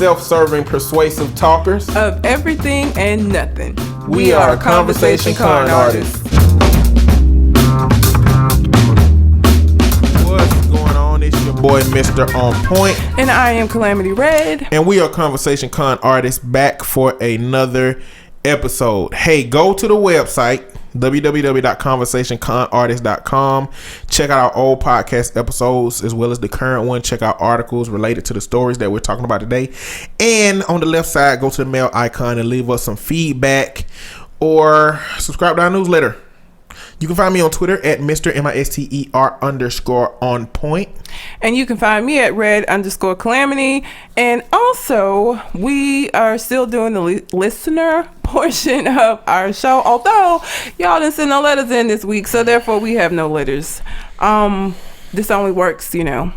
self-serving, persuasive talkers of everything and nothing. We are conversation con artists. What's going on? It's your boy, Mr. On Point. And I am Calamity Red. And we are conversation con artists back for another episode. Hey, go to the website www.conversationconartist.com. Check out our old podcast episodes as well as the current one. Check out articles related to the stories that we're talking about today. And on the left side, go to the mail icon and leave us some feedback or subscribe to our newsletter. You can find me on Twitter at Mr. MISTER_on-point. And you can find me at Red_Calamity. And also, we are still doing the listener portion of our show. Although, y'all didn't send no letters in this week, so therefore we have no letters. This only works, with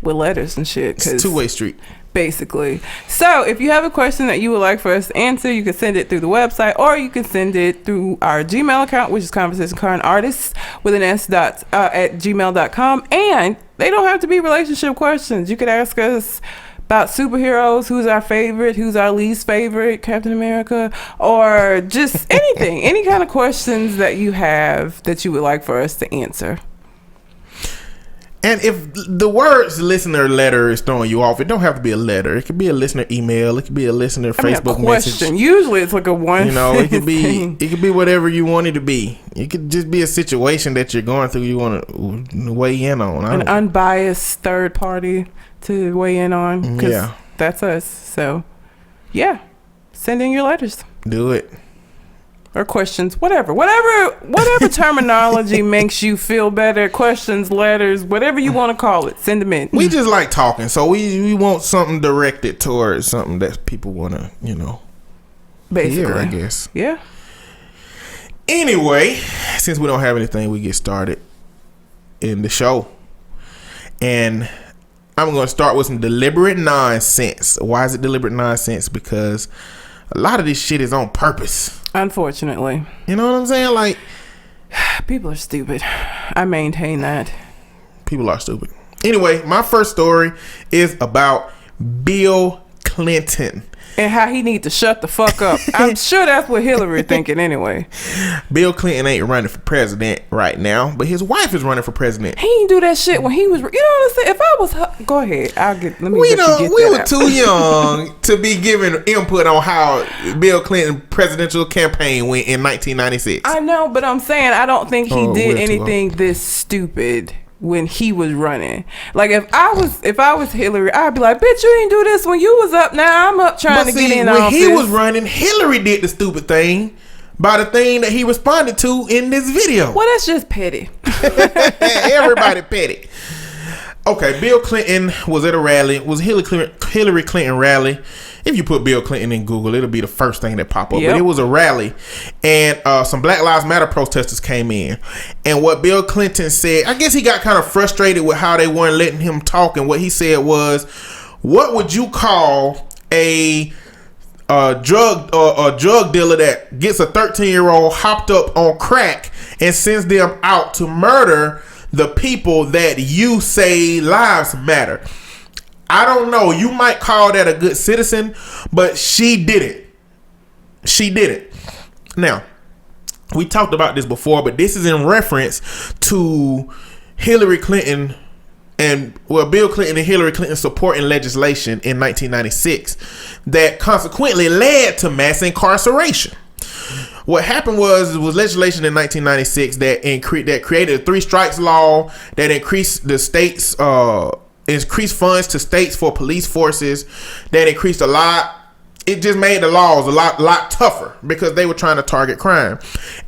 letters and shit. It's a two-way street. Basically. So if you have a question that you would like for us to answer, you can send it through the website or you can send it through our Gmail account, which is conversationconartists with an S at gmail.com. And they don't have to be relationship questions. You could ask us about superheroes, who's our favorite, who's our least favorite, Captain America, or just anything, any kind of questions that you have that you would like for us to answer. And if the words listener letter is throwing you off, it don't have to be a letter. It could be a listener email. It could be a listener Facebook a question. message. Usually it's like a one. It could be it could be whatever you want it to be. It could just be a situation that you're going through. You want to weigh in on. An unbiased third party to weigh in on. Yeah, that's us. So, yeah, send in your letters. Do it. Or questions, whatever terminology makes you feel better. Questions, letters, whatever you want to call it, send them in. We just like talking, so we want something directed towards something that people want to, basically hear, I guess. Yeah. Anyway, since we don't have anything, we get started in the show, and I'm going to start with some deliberate nonsense. Why is it deliberate nonsense? Because a lot of this shit is on purpose. Unfortunately. You know what I'm saying? Like, people are stupid. I maintain that. People are stupid. Anyway, my first story is about Bill Clinton. And how he need to shut the fuck up. I'm sure that's what Hillary thinking anyway. Bill Clinton ain't running for president right now, but his wife is running for president. He didn't do that shit when he was. You know what I'm saying? If I was, go ahead. We were too young to be giving input on how Bill Clinton presidential campaign went in 1996. I know, but I'm saying I don't think he did anything this stupid when he was running. Like if I was Hillary, I'd be like, bitch, you didn't do this when you was up. Now I'm up trying to get in office. When he was running, Hillary did the stupid thing by the thing that he responded to in this video. Well, that's just petty. Everybody petty. Okay, Bill Clinton was at a rally. It was Hillary Clinton rally. If you put Bill Clinton in Google, it'll be the first thing that pop up. Yep. But it was a rally, and some Black Lives Matter protesters came in. And what Bill Clinton said, I guess he got kind of frustrated with how they weren't letting him talk. And what he said was, "What would you call a drug dealer that gets a 13-year-old hopped up on crack and sends them out to murder the people that you say lives matter?" I don't know. You might call that a good citizen, but she did it. She did it. Now, we talked about this before, but this is in reference to Hillary Clinton Bill Clinton and Hillary Clinton supporting legislation in 1996 that consequently led to mass incarceration. What happened was legislation in 1996 that created a 3 strikes law that increased the states increased funds to states for police forces, that increased a lot. It just made the laws a lot tougher because they were trying to target crime.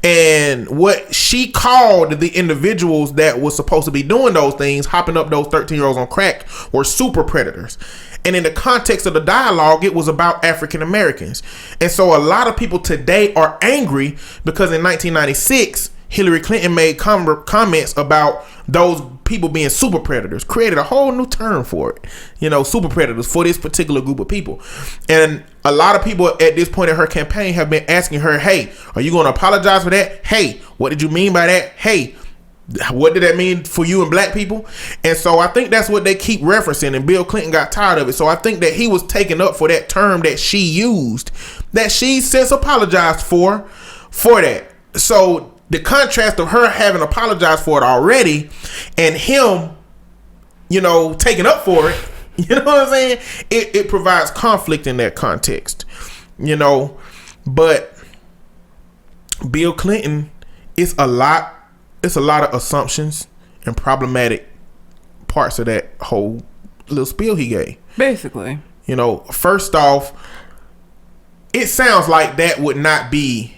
And what she called the individuals that was supposed to be doing those things, hopping up those 13-year-olds on crack, were super predators. And in the context of the dialogue, it was about African Americans. And so a lot of people today are angry because in 1996, Hillary Clinton made comments about those people being super predators, created a whole new term for it, super predators for this particular group of people. And a lot of people at this point in her campaign have been asking her, hey, are you going to apologize for that? Hey, what did you mean by that? Hey, What did that mean for you and black people? And so I think that's what they keep referencing, and Bill Clinton got tired of it. So I think that he was taking up for that term that she used, that she since apologized for that. So the contrast of her having apologized for it already and him, taking up for it, you know what I'm saying? It provides conflict in that context, but Bill Clinton, it's a lot of assumptions and problematic parts of that whole little spiel he gave. Basically. First off, it sounds like that would not be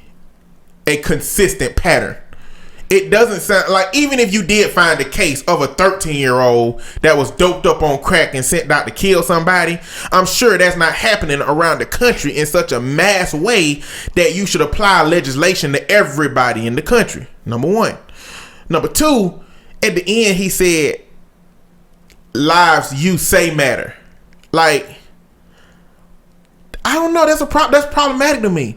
a consistent pattern. It doesn't sound like, even if you did find a case of a 13-year-old that was doped up on crack and sent out to kill somebody, I'm sure that's not happening around the country in such a mass way that you should apply legislation to everybody in the country. Number one. Number two, at the end he said, lives you say matter. Like, I don't know, that's problematic to me.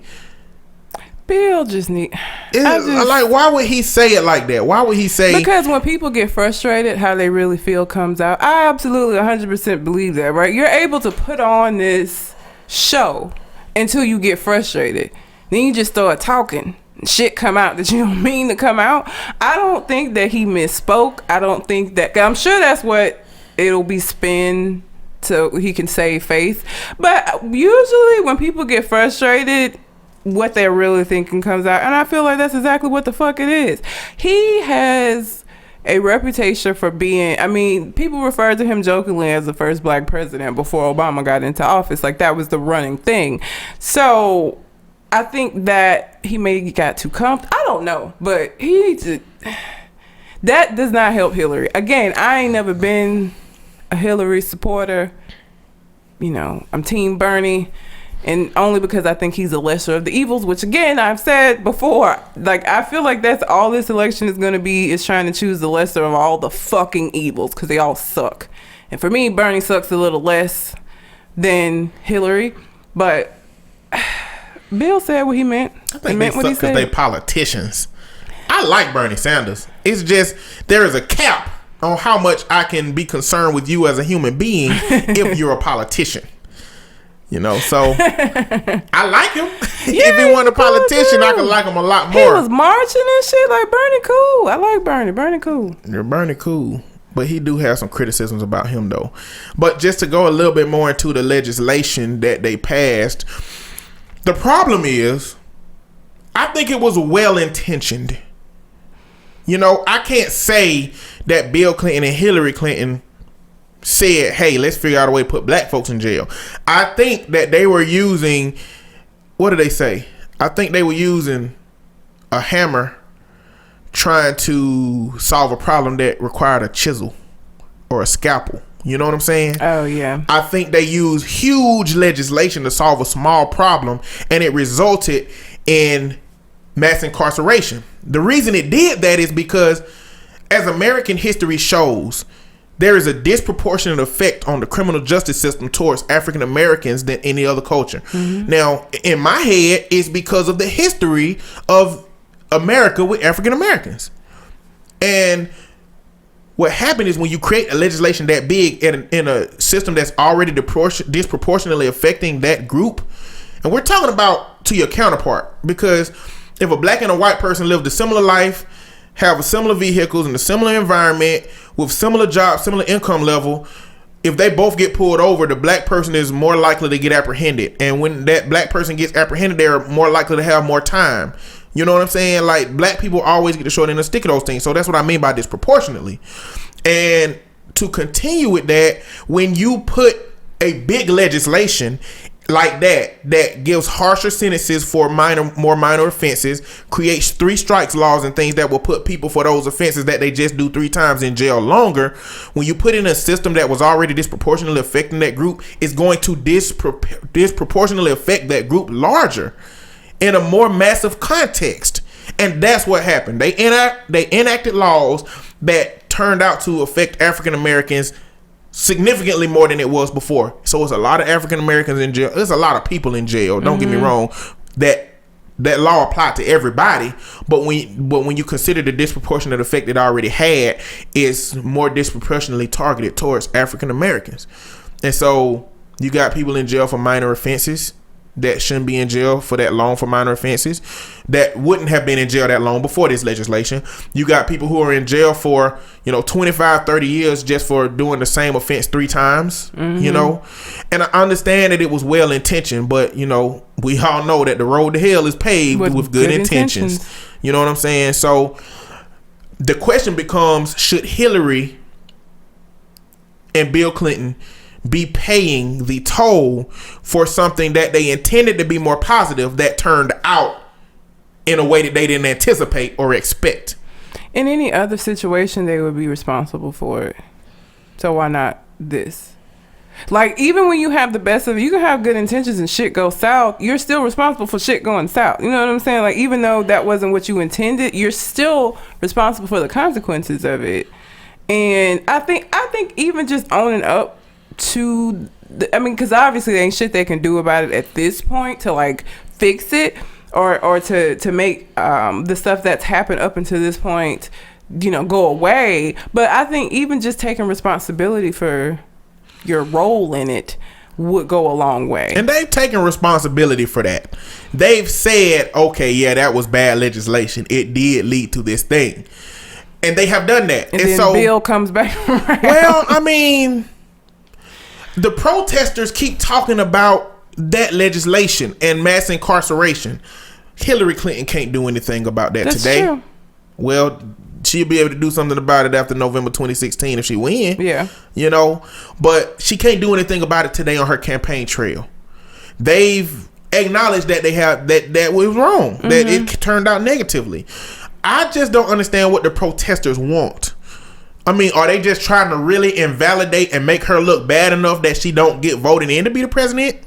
Bill just need... like, why would he say it like that? Why would he say... Because when people get frustrated, how they really feel comes out. I absolutely 100% believe that, right? You're able to put on this show until you get frustrated. Then you just start talking. Shit come out that you don't mean to come out. I don't think that he misspoke. I don't think that... I'm sure that's what it'll be spin so he can save face. But usually when people get frustrated... what they're really thinking comes out, and I feel like that's exactly what the fuck it is. He has a reputation for being, people referred to him jokingly as the first black president before Obama got into office. Like, that was the running thing. So I think that he maybe got too comfortable. I don't know, but he needs to... That does not help Hillary. Again, I ain't never been a Hillary supporter. I'm Team Bernie. And only because I think he's the lesser of the evils, which again, I've said before, like, I feel like that's all this election is going to be, is trying to choose the lesser of all the fucking evils, because they all suck. And for me, Bernie sucks a little less than Hillary, but Bill said what he meant. I think they suck because they politicians. I like Bernie Sanders. It's just, there is a cap on how much I can be concerned with you as a human being if you're a politician. So I like him. Yeah, if he wasn't a politician, I could like him a lot more. He was marching and shit like Bernie cool. I like Bernie. Bernie cool. You're Bernie cool. But he do have some criticisms about him though. But just to go a little bit more into the legislation that they passed, the problem is, I think it was well intentioned. I can't say that Bill Clinton and Hillary Clinton said, hey, let's figure out a way to put black folks in jail. I think that they were using, what did they say? I think they were using a hammer trying to solve a problem that required a chisel or a scalpel. You know what I'm saying? Oh, yeah. I think they used huge legislation to solve a small problem, and it resulted in mass incarceration. The reason it did that is because, as American history shows, there is a disproportionate effect on the criminal justice system towards African Americans than any other culture. Mm-hmm. Now, in my head, it's because of the history of America with African Americans. And what happened is, when you create a legislation that big in a system that's already disproportionately affecting that group, and we're talking about to your counterpart, because if a black and a white person lived a similar life, have similar vehicles in a similar environment, with similar jobs, similar income level, if they both get pulled over, the black person is more likely to get apprehended. And when that black person gets apprehended, they're more likely to have more time. You know what I'm saying? Like, black people always get the short end of the stick of those things. So that's what I mean by disproportionately. And to continue with that, when you put a big legislation like that gives harsher sentences for more minor offenses, creates 3 strikes laws and things that will put people for those offenses that they just do 3 times in jail longer. When you put in a system that was already disproportionately affecting that group, it's going to disproportionately affect that group larger in a more massive context. And that's what happened. They enacted laws that turned out to affect African Americans significantly more than it was before. So it's a lot of African Americans in jail. There's a lot of people in jail, don't get me wrong, that that law applied to everybody, but when you consider the disproportionate effect it already had, it's more disproportionately targeted towards African Americans. And so you got people in jail for minor offenses that shouldn't be in jail for that long for minor offenses, that wouldn't have been in jail that long before this legislation. You got people who are in jail for, 25, 30 years just for doing the same offense 3 times, And I understand that it was well intentioned, but, we all know that the road to hell is paved with good intentions. You know what I'm saying? So the question becomes, should Hillary and Bill Clinton be paying the toll for something that they intended to be more positive that turned out in a way that they didn't anticipate or expect? In any other situation, they would be responsible for it. So why not this? Like, even when you have the best of it, you can have good intentions and shit go south. You're still responsible for shit going south. You know what I'm saying? Like, even though that wasn't what you intended, you're still responsible for the consequences of it. And I think even just owning up to because obviously there ain't shit they can do about it at this point to like fix it or to make the stuff that's happened up until this point go away. But I think even just taking responsibility for your role in it would go a long way. And they've taken responsibility for that. They've said, okay, yeah, that was bad legislation, it did lead to this thing, and they have done that. And then so Bill comes back around. Well, the protesters keep talking about that legislation and mass incarceration. Hillary Clinton can't do anything about that today. True. Well, she'll be able to do something about it after November 2016 if she wins. Yeah. But she can't do anything about it today on her campaign trail. They've acknowledged that that was wrong, that it turned out negatively. I just don't understand what the protesters want. Are they just trying to really invalidate and make her look bad enough that she don't get voted in to be the president?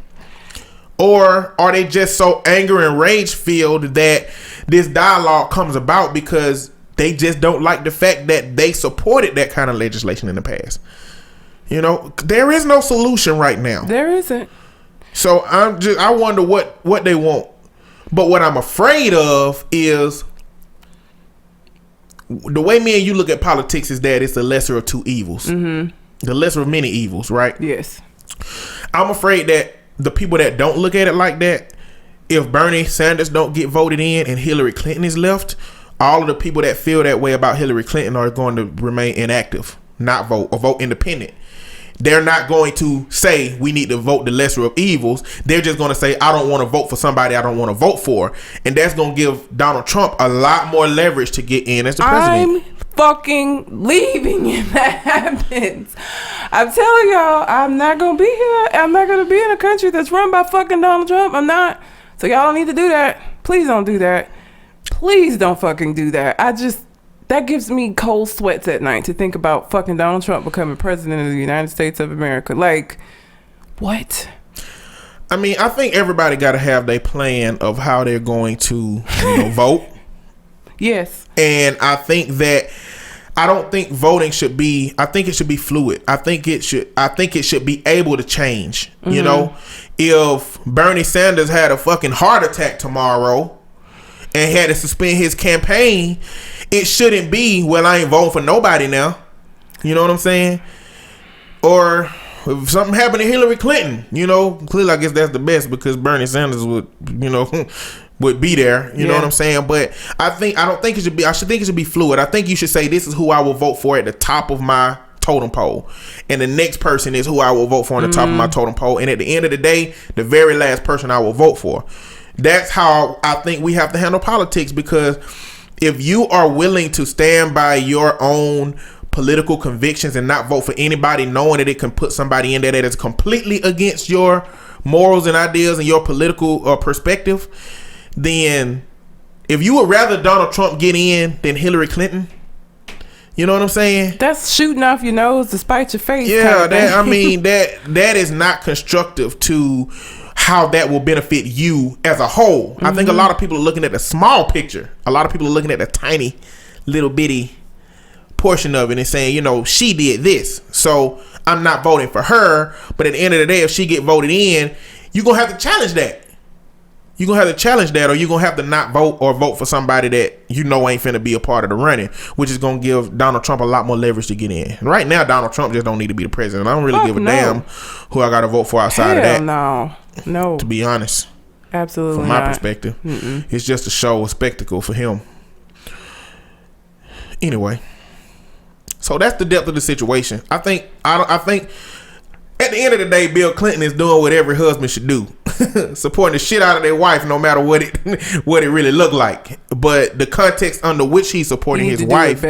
Or are they just so anger and rage filled that this dialogue comes about because they just don't like the fact that they supported that kind of legislation in the past? There is no solution right now. There isn't. So I wonder what they want. But what I'm afraid of is the way me and you look at politics is that it's the lesser of two evils. The lesser of many evils, right? Yes. I'm afraid that the people that don't look at it like that, if Bernie Sanders don't get voted in and Hillary Clinton is left, all of the people that feel that way about Hillary Clinton are going to remain inactive, not vote, or vote independent. They're not going to say we need to vote the lesser of evils. They're just going to say, I don't want to vote for somebody I don't want to vote for. And that's going to give Donald Trump a lot more leverage to get in as the president. I'm fucking leaving if that happens. I'm telling y'all, I'm not going to be here. I'm not going to be in a country that's run by fucking Donald Trump. I'm not. So y'all don't need to do that. Please don't do that. Please don't fucking do that. That gives me cold sweats at night to think about fucking Donald Trump becoming president of the United States of America. Like, what? I think everybody got to have their plan of how they're going to vote. Yes. And I think that I don't think voting should be, I think it should be fluid. I think it should be able to change. If Bernie Sanders had a fucking heart attack tomorrow and had to suspend his campaign, it shouldn't be, well, I ain't voting for nobody now. You know what I'm saying? Or if something happened to Hillary Clinton, clearly I guess that's the best because Bernie Sanders would, would be there. You know what I'm saying? But I don't think it should be, I should think it should be fluid. I think you should say this is who I will vote for at the top of my totem pole. And the next person is who I will vote for on the top of my totem pole. And at the end of the day, the very last person I will vote for. That's how I think we have to handle politics, because if you are willing to stand by your own political convictions and not vote for anybody knowing that it can put somebody in there that is completely against your morals and ideas and your political perspective, then if you would rather Donald Trump get in than Hillary Clinton, you know what I'm saying? That's shooting off your nose to spite your face. Yeah, that is not constructive to how that will benefit you as a whole. I think a lot of people are looking at the small picture. A lot of people are looking at the tiny little bitty portion of it and saying, she did this, so I'm not voting for her. But at the end of the day, if she get voted in, you're going to have to challenge that. You're going to have to challenge that, or you're going to have to not vote or vote for somebody that you know ain't finna be a part of the running, which is going to give Donald Trump a lot more leverage to get in. Right now, Donald Trump just don't need to be the president. I don't really give a damn who I got to vote for outside of that. No. To be honest. Absolutely from my perspective. It's just a show, a spectacle for him. Anyway. So that's the depth of the situation. I think at the end of the day, Bill Clinton is doing what every husband should do. Supporting the shit out of their wife no matter what it really looked like. But the context under which he's supporting his wife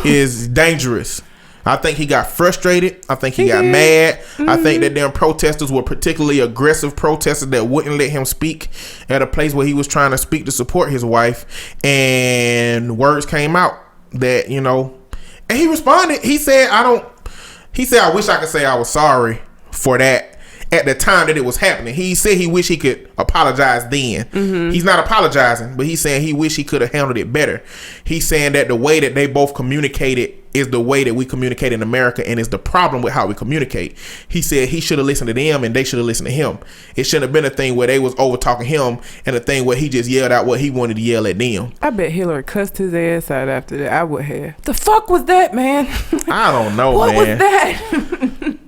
is dangerous. I think he got frustrated. I think he got mad. I think that them protesters were particularly aggressive protesters that wouldn't let him speak at a place where he was trying to speak to support his wife. And words came out that, you know, and he responded. He said, I wish I could say I was sorry for that at the time that it was happening. He said he wished he could apologize then. He's not apologizing, but he's saying he wished he could have handled it better. He's saying that the way that they both communicated is the way that we communicate in America, and is the problem with how we communicate. He said he should have listened to them and they should have listened to him. It shouldn't have been a thing where they was over talking him and a thing where he just yelled out what he wanted to yell at them. I bet Hillary cussed his ass out after that. I would have. The fuck was that, man? I don't know, what man. Was that?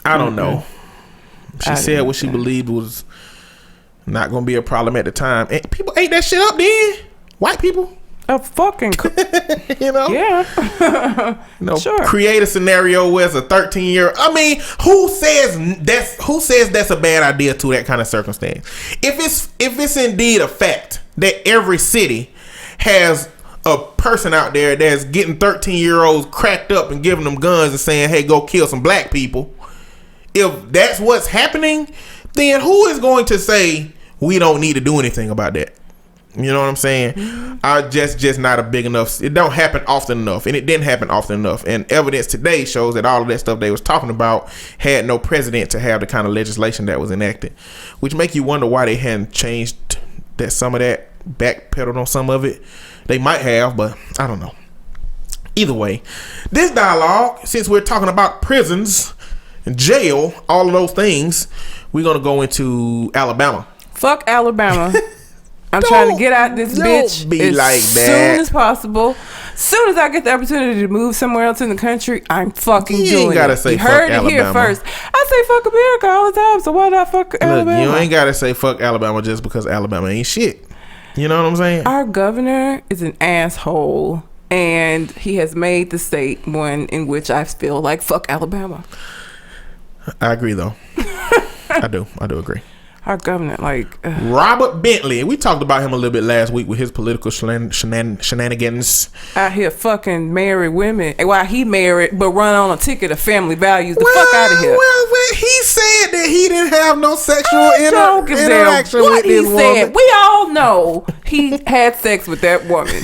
I don't know. She said what she believed was not going to be a problem at the time. And people ate that shit up then. White people. A fucking, you know? Yeah. Sure. Create a scenario where it's a 13-year. I mean, who says that's a bad idea to that kind of circumstance? If it's indeed a fact that every city has a person out there that's getting 13-year-olds cracked up and giving them guns and saying, hey, go kill some black people. If that's what's happening, then who is going to say we don't need to do anything about that? You know what I'm saying? Just not a big enough. It don't happen often enough, and it didn't happen often enough. And evidence today shows that all of that stuff they was talking about had no precedent to have the kind of legislation that was enacted, which make you wonder why they hadn't changed that. Some of that backpedaled on some of it. They might have, but I don't know. Either way, this dialogue, since we're talking about prisons, jail, all of those things, we're gonna go into Alabama. Fuck Alabama. I'm trying to get out this bitch as soon as possible. As soon as I get the opportunity to move somewhere else in the country, I'm fucking doing it. You ain't gotta say fuck Alabama. You heard it here first. I say fuck America all the time, so why not fuck Alabama? You ain't gotta say fuck Alabama just because Alabama ain't shit. You know what I'm saying? Our governor is an asshole, and he has made the state one in which I feel like fuck Alabama. I agree, though. I do agree. Our governor, Robert Bentley. We talked about him a little bit last week with his political shenanigans. Out here fucking married women while he married, but run on a ticket of family values. Fuck out of here. Well, he said that he didn't have no sexual interaction with this woman. We all know he had sex with that woman.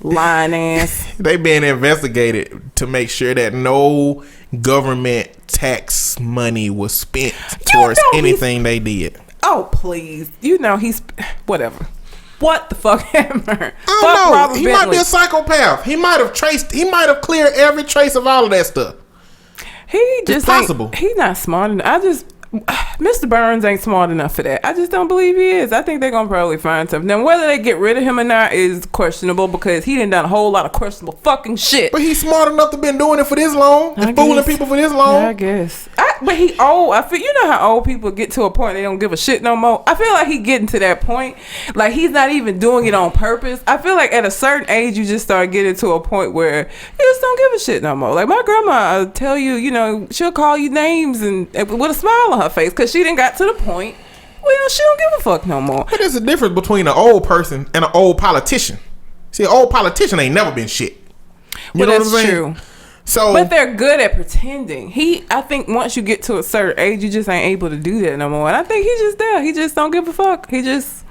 Lying ass. They being investigated to make sure that no government tax money was spent towards anything they did. Oh, please. You know he's whatever. What the fuck happened? I don't know. He might be a psychopath. He might have cleared every trace of all of that stuff. He just possible. He's not smart enough. Mr. Burns ain't smart enough for that. I just don't believe he is. I think they're gonna probably find something. Now, whether they get rid of him or not is questionable because he done a whole lot of questionable fucking shit. But he's smart enough to been doing it for this long and fooling people for this long. I guess. But he old. I feel, you know how old people get to a point they don't give a shit no more. I feel like he getting to that point. Like he's not even doing it on purpose. I feel like at a certain age you just start getting to a point where you just don't give a shit no more. Like my grandma tell you, you know, she'll call you names and with a smile on her face because she didn't got to the point well she don't give a fuck no more. But there's a difference between an old person and an old politician. See, an old politician ain't never been shit. You know that's what I'm saying? True. So, but they're good at pretending. I think once you get to a certain age, you just ain't able to do that no more. And I think he's just there. He just don't give a fuck. He just.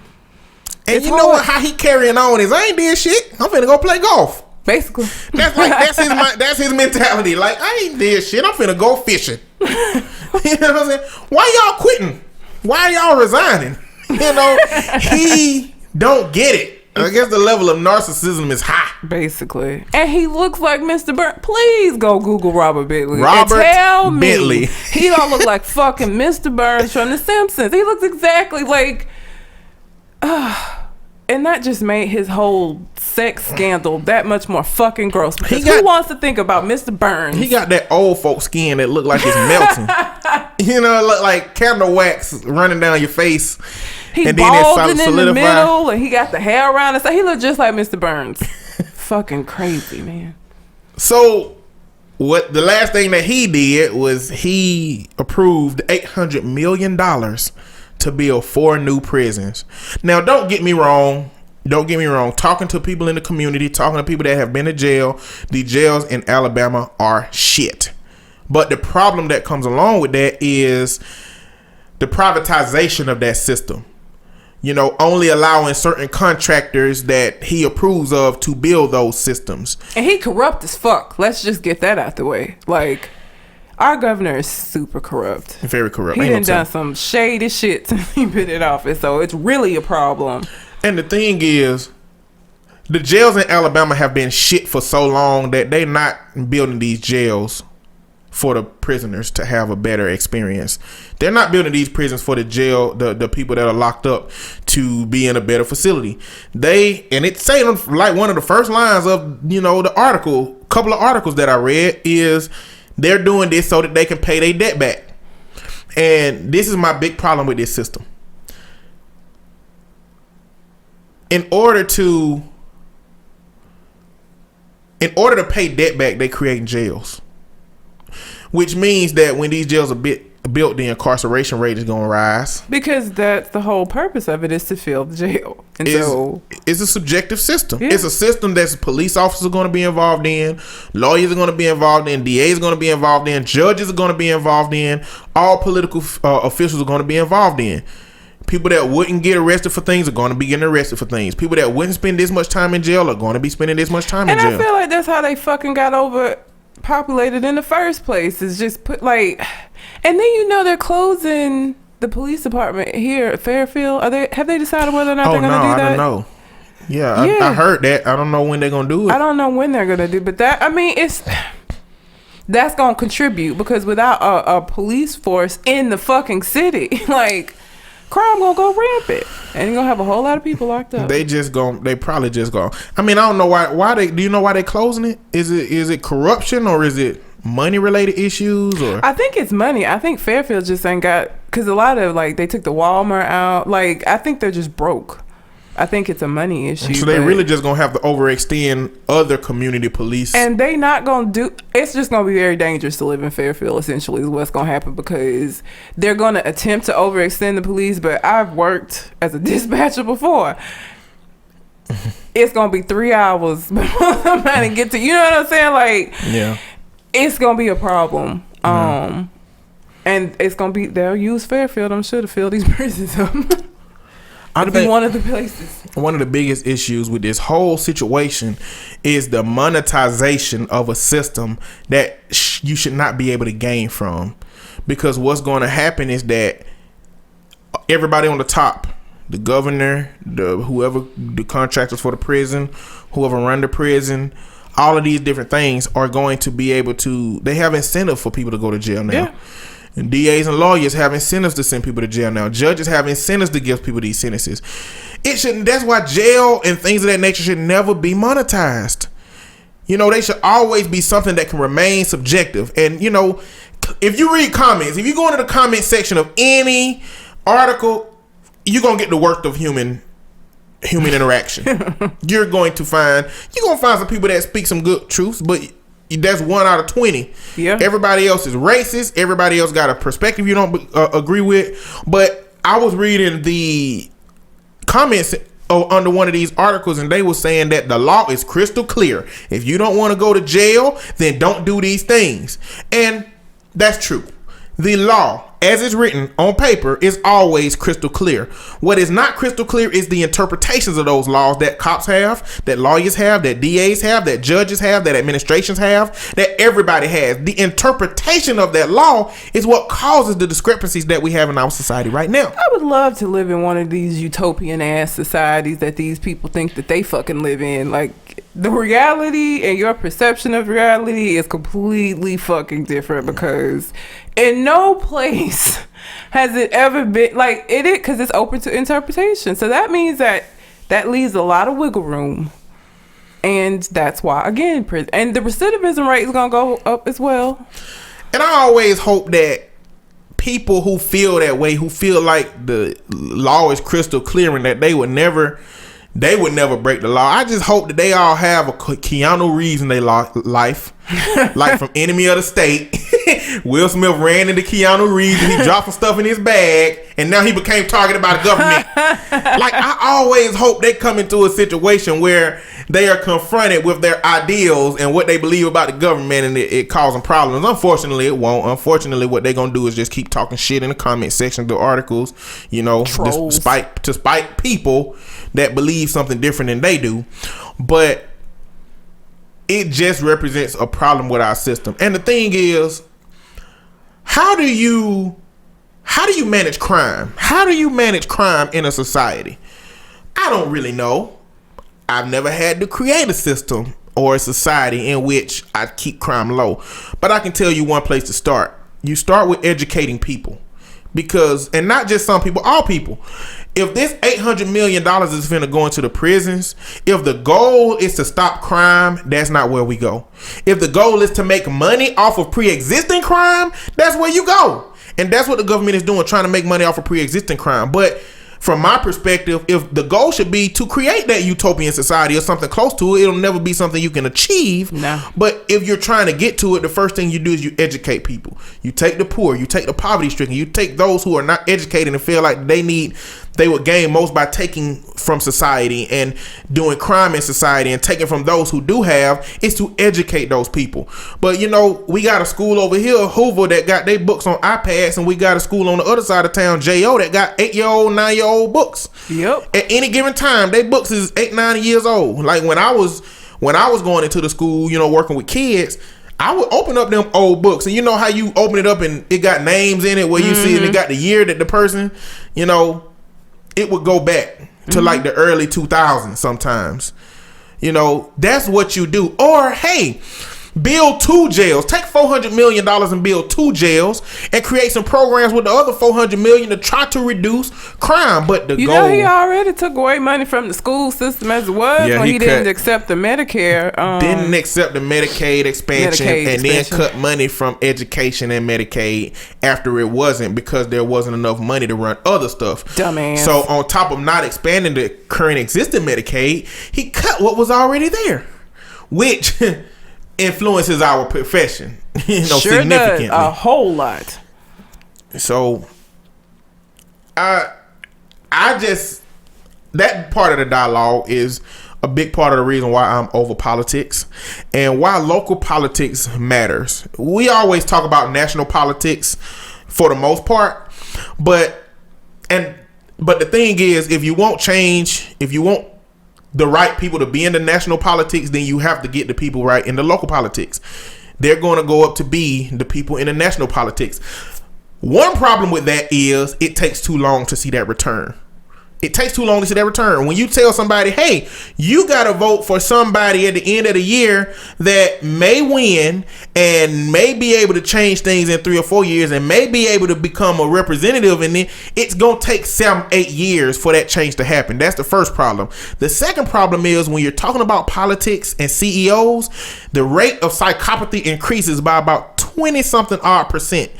And you know what? How he carrying on is I ain't did shit. I'm finna go play golf. Basically, that's his mentality. Like I ain't did shit. I'm finna go fishing. You know what I'm saying? Why y'all quitting? Why y'all resigning? You know, he don't get it. I guess the level of narcissism is high. Basically. And he looks like Mr. Burns. Please go Google Robert Bentley. Robert tell Bentley. Me he don't look like fucking Mr. Burns from The Simpsons. He looks exactly like And that just made his whole sex scandal that much more fucking gross. Because who wants to think about Mr. Burns? He got that old folk skin that look like it's melting. You know, look like candle wax running down your face. He's balding in the middle, and he got the hair around it. So he looked just like Mr. Burns. Fucking crazy, man. So, what the last thing that he did was he approved $800 million to build 4 new prisons. Now, don't get me wrong. Talking to people in the community, talking to people that have been to jail, the jails in Alabama are shit. But the problem that comes along with that is the privatization of that system. You know, only allowing certain contractors that he approves of to build those systems. And he corrupt as fuck. Let's just get that out the way. Like, our governor is super corrupt. Very corrupt. He done some shady shit since he been in office, so it's really a problem. And the thing is, the jails in Alabama have been shit for so long that they not building these jails for the prisoners to have a better experience. They're not building these prisons for the jail, the people that are locked up to be in a better facility. And it's saying, like, one of the first lines of, you know, the article, couple of articles that I read is they're doing this so that they can pay their debt back. And this is my big problem with this system. In order to pay debt back, they create jails. Which means that when these jails are built, the incarceration rate is going to rise. Because that's the whole purpose of it, is to fill the jail. And it's a subjective system. Yeah. It's a system that police officers are going to be involved in, lawyers are going to be involved in, DAs are going to be involved in, judges are going to be involved in, all political officials are going to be involved in. People that wouldn't get arrested for things are going to be getting arrested for things. People that wouldn't spend this much time in jail are going to be spending this much time in jail. And I feel like that's how they fucking got overpopulated in the first place. Is just put like, and then you know they're closing the police department here at Fairfield. Have they decided whether or not they're going to do that? I don't know. Yeah. I heard that. I don't know when they're going to do it. I don't know when they're going to do, but that, I mean, that's going to contribute, because without a police force in the fucking city, like, crime gonna go rampant, and you're gonna have a whole lot of people locked up. They probably just go. I mean, I don't know why they. Do you know why they closing it? Is it corruption, or is it money related issues? Or I think it's money. I think Fairfield just ain't got, because a lot of, like, they took the Walmart out. Like, I think they're just broke. I think it's a money issue. So they really just gonna have to overextend other community police, and they not gonna do. It's just gonna be very dangerous to live in Fairfield. Essentially, is what's gonna happen, because they're gonna attempt to overextend the police. But I've worked as a dispatcher before. It's gonna be 3 hours before somebody get to. You know what I'm saying? Like, yeah, it's gonna be a problem. And it's gonna be. They'll use Fairfield, I'm sure, to fill these prisons up. I think one of the places. One of the biggest issues with this whole situation is the monetization of a system that you should not be able to gain from. Because what's going to happen is that everybody on the top, the governor, whoever the contractors for the prison, whoever run the prison, all of these different things are going to be able to. They have incentive for people to go to jail now. Yeah. And DAs and lawyers have incentives to send people to jail now. Judges have incentives to give people these sentences. It shouldn't. That's why jail and things of that nature should never be monetized. You know, they should always be something that can remain subjective. And, you know, if you read comments, if you go into the comment section of any article, you're going to get the worst of human interaction. You're going to find some people that speak some good truths, but that's 1 out of 20. Yeah. Everybody else is racist. Everybody else got a perspective you don't agree with. But I was reading the comments under one of these articles, and they were saying that the law is crystal clear. If you don't want to go to jail, then don't do these things. And that's true. The law, as it's written on paper, is always crystal clear. What is not crystal clear is the interpretations of those laws that cops have, that lawyers have, that DAs have, that judges have, that administrations have, that everybody has. The interpretation of that law is what causes the discrepancies that we have in our society right now. I would love to live in one of these utopian ass societies that these people think that they fucking live in. Like, the reality and your perception of reality is completely fucking different, because in no place has it ever been like it is, because it's open to interpretation. So that means that leaves a lot of wiggle room. And that's why, again, and the recidivism rate is going to go up as well. And I always hope that people who feel that way, who feel like the law is crystal clear and that they would never break the law, I just hope that they all have a Keanu Reeves in their life. Like from Enemy of the State. Will Smith ran into Keanu Reeves and he dropped some stuff in his bag, and now he became targeted by the government. Like, I always hope they come into a situation where they are confronted with their ideals and what they believe about the government, and it causing problems. Unfortunately, it won't. Unfortunately, what they're gonna do is just keep talking shit in the comment section of the articles, you know, to spite people that believe something different than they do. But it just represents a problem with our system. And the thing is, how do you manage crime? How do you manage crime in a society? I don't really know. I've never had to create a system or a society in which I keep crime low. But I can tell you one place to start. You start with educating people. Because, and not just some people, all people. If this $800 million is finna go into the prisons, if the goal is to stop crime, that's not where we go. If the goal is to make money off of pre-existing crime, that's where you go. And that's what the government is doing, trying to make money off of pre-existing crime. But from my perspective, if the goal should be to create that utopian society or something close to it, it'll never be something you can achieve. No. But if you're trying to get to it, the first thing you do is you educate people. You take the poor, you take the poverty stricken, you take those who are not educated and feel like they would gain most by taking from society and doing crime in society, and taking from those who do have, is to educate those people. But you know, we got a school over here, Hoover, that got their books on iPads, and we got a school on the other side of town, J.O., that got 8-year-old, 9-year-old books. Yep. At any given time, their books is 8, 9 years old. Like when I was going into the school, you know, working with kids, I would open up them old books, and you know how you open it up and it got names in it where you see it, and it got the year that the person, you know, it would go back to like the early 2000s sometimes. You know, that's what you do. Or, hey, build 2 jails. Take $400 million and build 2 jails and create some programs with the other $400 million to try to reduce crime. But the goal... You know, he already took away money from the school system as it was when he didn't accept the Medicare. Didn't accept the Medicaid expansion, then cut money from education and Medicaid after it wasn't, because there wasn't enough money to run other stuff. Dumbass. So on top of not expanding the current existing Medicaid, he cut what was already there, which... influences our profession, you know, sure significantly. Does. A whole lot. So, I just, that part of the dialogue is a big part of the reason why I'm over politics and why local politics matters. We always talk about national politics for the most part, but the thing is, if you want change, if you want the right people to be in the national politics, then you have to get the people right in the local politics. They're going to go up to be the people in the national politics. One problem with that is it takes too long to see that return. It takes too long to see that return. When you tell somebody, hey, you got to vote for somebody at the end of the year that may win and may be able to change things in 3 or 4 years and may be able to become a representative, and then it's going to take 7-8 years for that change to happen. That's the first problem. The second problem is when you're talking about politics and CEOs, the rate of psychopathy increases by about 20-something odd %,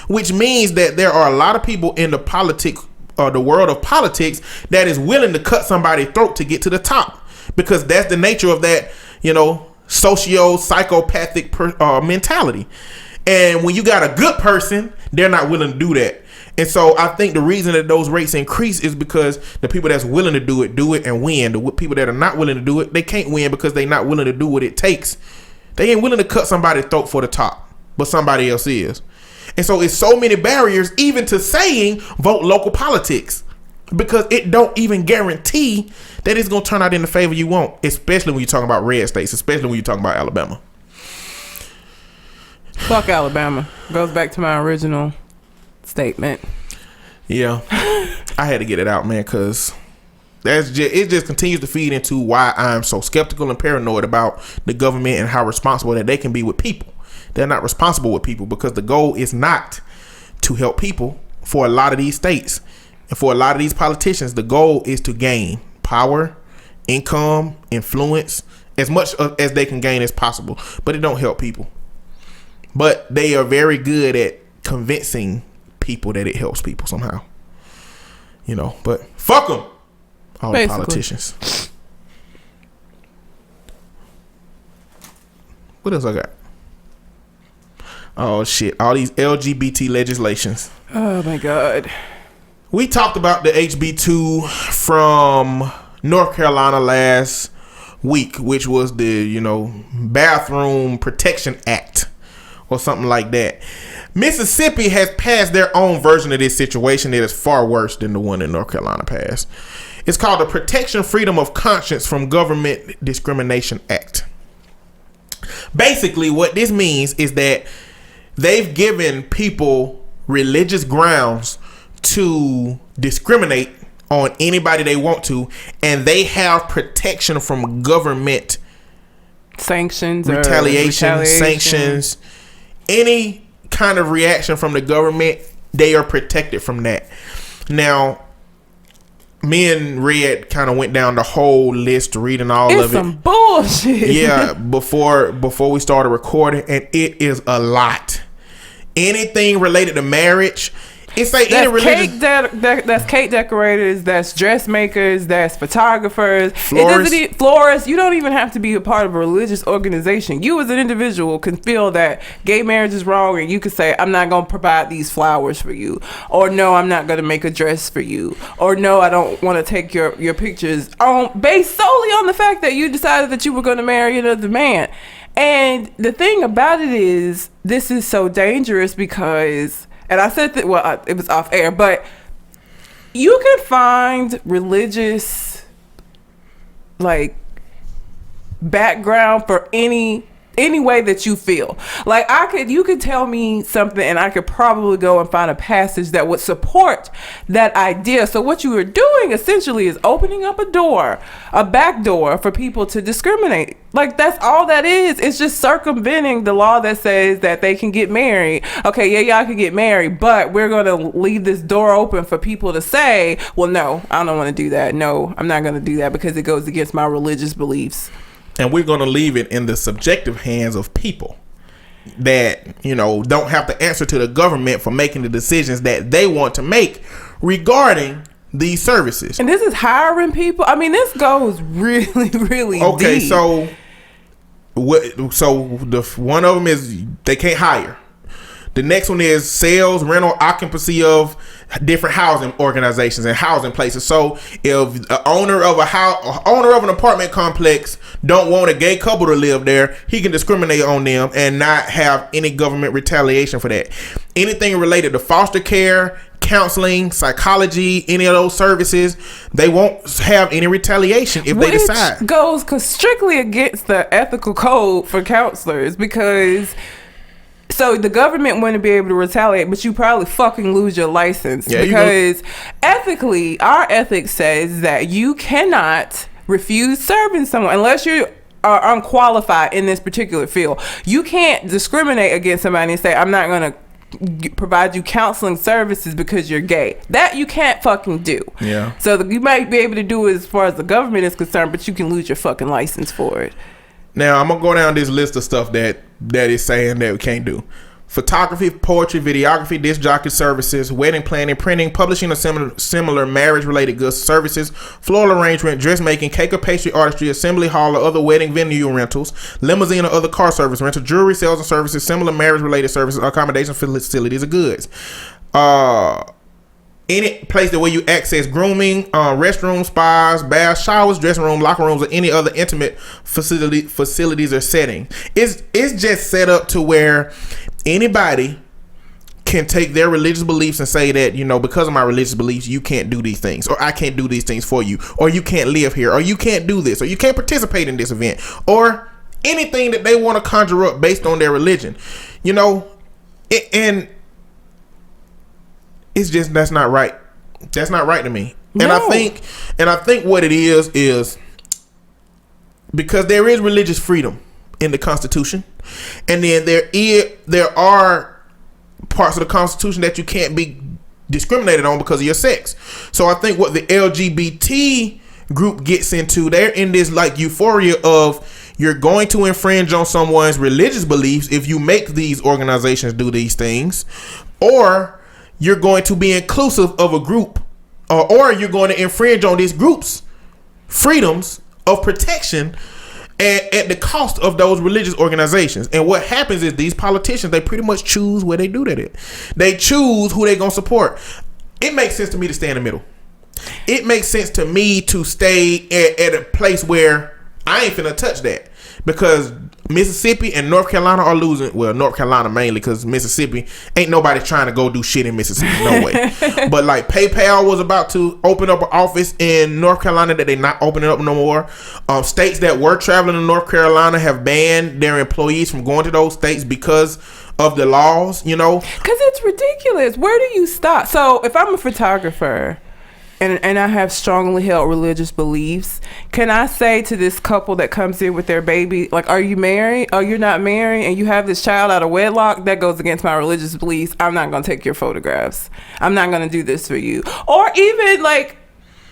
which means that there are a lot of people in the the world of politics that is willing to cut somebody's throat to get to the top, because that's the nature of that, you know, psychopathic mentality. And when you got a good person, they're not willing to do that. And so I think the reason that those rates increase is because the people that's willing to do it and win. The people that are not willing to do it, they can't win because they're not willing to do what it takes. They ain't willing to cut somebody's throat for the top, but somebody else is. And so it's so many barriers even to saying vote local politics, because it don't even guarantee that it's going to turn out in the favor you want, especially when you're talking about red states, especially when you're talking about Alabama. Fuck Alabama. Goes back to my original statement. Yeah. I had to get it out, man, because It just continues to feed into why I'm so skeptical and paranoid about the government and how responsible that they can be with people. They're not responsible with people because the goal is not to help people for a lot of these states. And for a lot of these politicians, the goal is to gain power, income, influence, as much as they can gain as possible. But it don't help people. But they are very good at convincing people that it helps people somehow. You know, but fuck them. All the politicians. What else I got? Oh shit! All these LGBT legislations. Oh my god. We talked about the HB2 from North Carolina last week, which was the Bathroom Protection Act or something like that. Mississippi has passed their own version of this situation that is far worse than the one that North Carolina passed. It's called the Protection Freedom of Conscience from Government Discrimination Act. Basically, what this means is that they've given people religious grounds to discriminate on anybody they want to, and they have protection from government sanctions, retaliation, sanctions, any kind of reaction from the government. They are protected from that. Now, me and Red kind of went down the whole list, reading all of it. It's some bullshit. Yeah, before we started recording, and it is a lot. Anything related to marriage. It's like that's that's cake decorators, that's dressmakers, that's photographers, florists. You don't even have to be a part of a religious organization. You as an individual can feel that gay marriage is wrong, and you can say, I'm not going to provide these flowers for you, or no, I'm not going to make a dress for you, or no, I don't want to take your pictures based solely on the fact that you decided that you were going to marry another man. And the thing about it is, this is so dangerous because, and I said that, it was off air, but you can find religious, background for any way that you feel. You could tell me something and I could probably go and find a passage that would support that idea. So what you are doing essentially is opening up a back door for people to discriminate. That's all that is. It's just circumventing the law that says that they can get married. Okay, yeah, y'all can get married, but we're going to leave this door open for people to say, well, no, I don't want to do that. No, I'm not going to do that because it goes against my religious beliefs. And we're going to leave it in the subjective hands of people that, don't have to answer to the government for making the decisions that they want to make regarding these services. And this is hiring people. I mean, this goes really, really deep. Okay, so one of them is they can't hire. The next one is sales, rental, occupancy of different housing organizations and housing places. So if the owner of an apartment complex don't want a gay couple to live there, he can discriminate on them and not have any government retaliation for that. Anything related to foster care, counseling, psychology, any of those services, they won't have any retaliation if they decide. Which goes strictly against the ethical code for counselors, because so the government wouldn't be able to retaliate, but you probably fucking lose your license. Yeah, because ethically, our ethics says that you cannot refuse serving someone unless you are unqualified in this particular field. You can't discriminate against somebody and say, I'm not going to provide you counseling services because you're gay. That you can't fucking do. Yeah. So you might be able to do it as far as the government is concerned, but you can lose your fucking license for it. Now, I'm going to go down this list of stuff that is saying that we can't do. Photography, poetry, videography, disc jockey services, wedding planning, printing, publishing or similar marriage-related goods services, floral arrangement, dressmaking, cake or pastry artistry, assembly hall or other wedding venue rentals, limousine or other car service rental, jewelry sales and services, similar marriage-related services, accommodation facilities or goods. Any place where you access grooming, restrooms, spas, baths, showers, dressing rooms, locker rooms, or any other intimate facilities or setting. It's just set up to where anybody can take their religious beliefs and say that, because of my religious beliefs, you can't do these things, or I can't do these things for you, or you can't live here, or you can't do this, or you can't participate in this event, or anything that they want to conjure up based on their religion. And it's just, that's not right. That's not right to me. And I think what it is because there is religious freedom in the Constitution, and then there are parts of the Constitution that you can't be discriminated on because of your sex. So I think what the LGBT group gets into, they're in this like euphoria of you're going to infringe on someone's religious beliefs if you make these organizations do these things, or you're going to be inclusive of a group, or you're going to infringe on this group's freedoms of protection at the cost of those religious organizations. And what happens is these politicians, they pretty much choose where they do that at. They choose who they're going to support. It makes sense to me to stay in the middle. It makes sense to me to stay at a place where I ain't finna touch that, because Mississippi and North Carolina are losing. Well, North Carolina mainly, because Mississippi ain't nobody trying to go do shit in Mississippi. No way. But like PayPal was about to open up an office in North Carolina that they not opening up no more. States that were traveling to North Carolina have banned their employees from going to those states because of the laws, you know. Because it's ridiculous. Where do you stop? So if I'm a photographer and I have strongly held religious beliefs, can I say to this couple that comes in with their baby, like, are you married? Oh, you're not married, and you have this child out of wedlock? That goes against my religious beliefs. I'm not going to take your photographs. I'm not going to do this for you. Or even, like,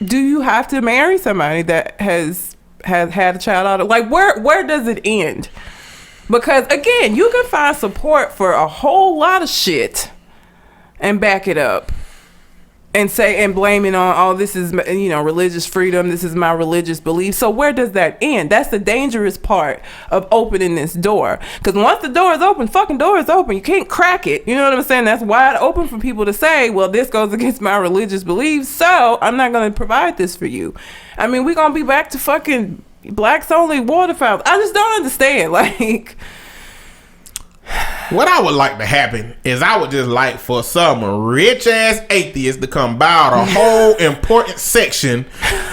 do you have to marry somebody that has had a child out of, like, where does it end? Because, again, you can find support for a whole lot of shit and back it up. And say and blame it on, oh, this is, you know, religious freedom. This is my religious belief. So where does that end? That's the dangerous part of opening this door. Because once the door is open, fucking door is open. You can't crack it. You know what I'm saying? That's wide open for people to say, well, this goes against my religious beliefs, so I'm not going to provide this for you. I mean, we're going to be back to fucking blacks only water fountains. I just don't understand. Like, what I would like to happen is I would just like for some rich ass atheist to come buy out a whole important section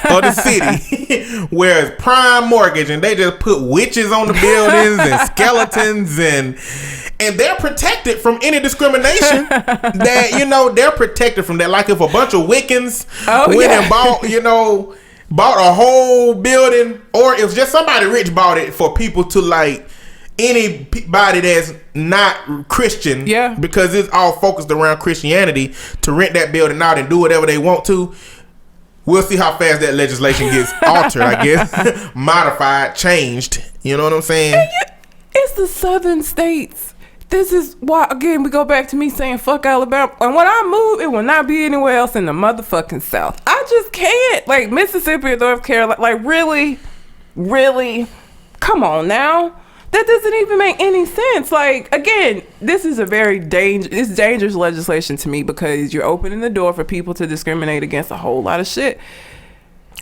of the city where it's prime mortgage, and they just put witches on the buildings and skeletons, and they're protected from any discrimination. That, you know, they're protected from that. Like if a bunch of Wiccans went and bought a whole building, or if just somebody rich bought it for people to, like, anybody that's not Christian, because it's all focused around Christianity, to rent that building out and do whatever they want to. We'll see how fast that legislation gets altered, I guess. Modified, changed. You know what I'm saying? It's the southern states. This is why, again, we go back to me saying fuck Alabama. And when I move, it will not be anywhere else in the motherfucking South. I just can't. Like, Mississippi or North Carolina, like, really? Come on now. That doesn't even make any sense. Like, again, this is a very dangerous legislation to me, because you're opening the door for people to discriminate against a whole lot of shit.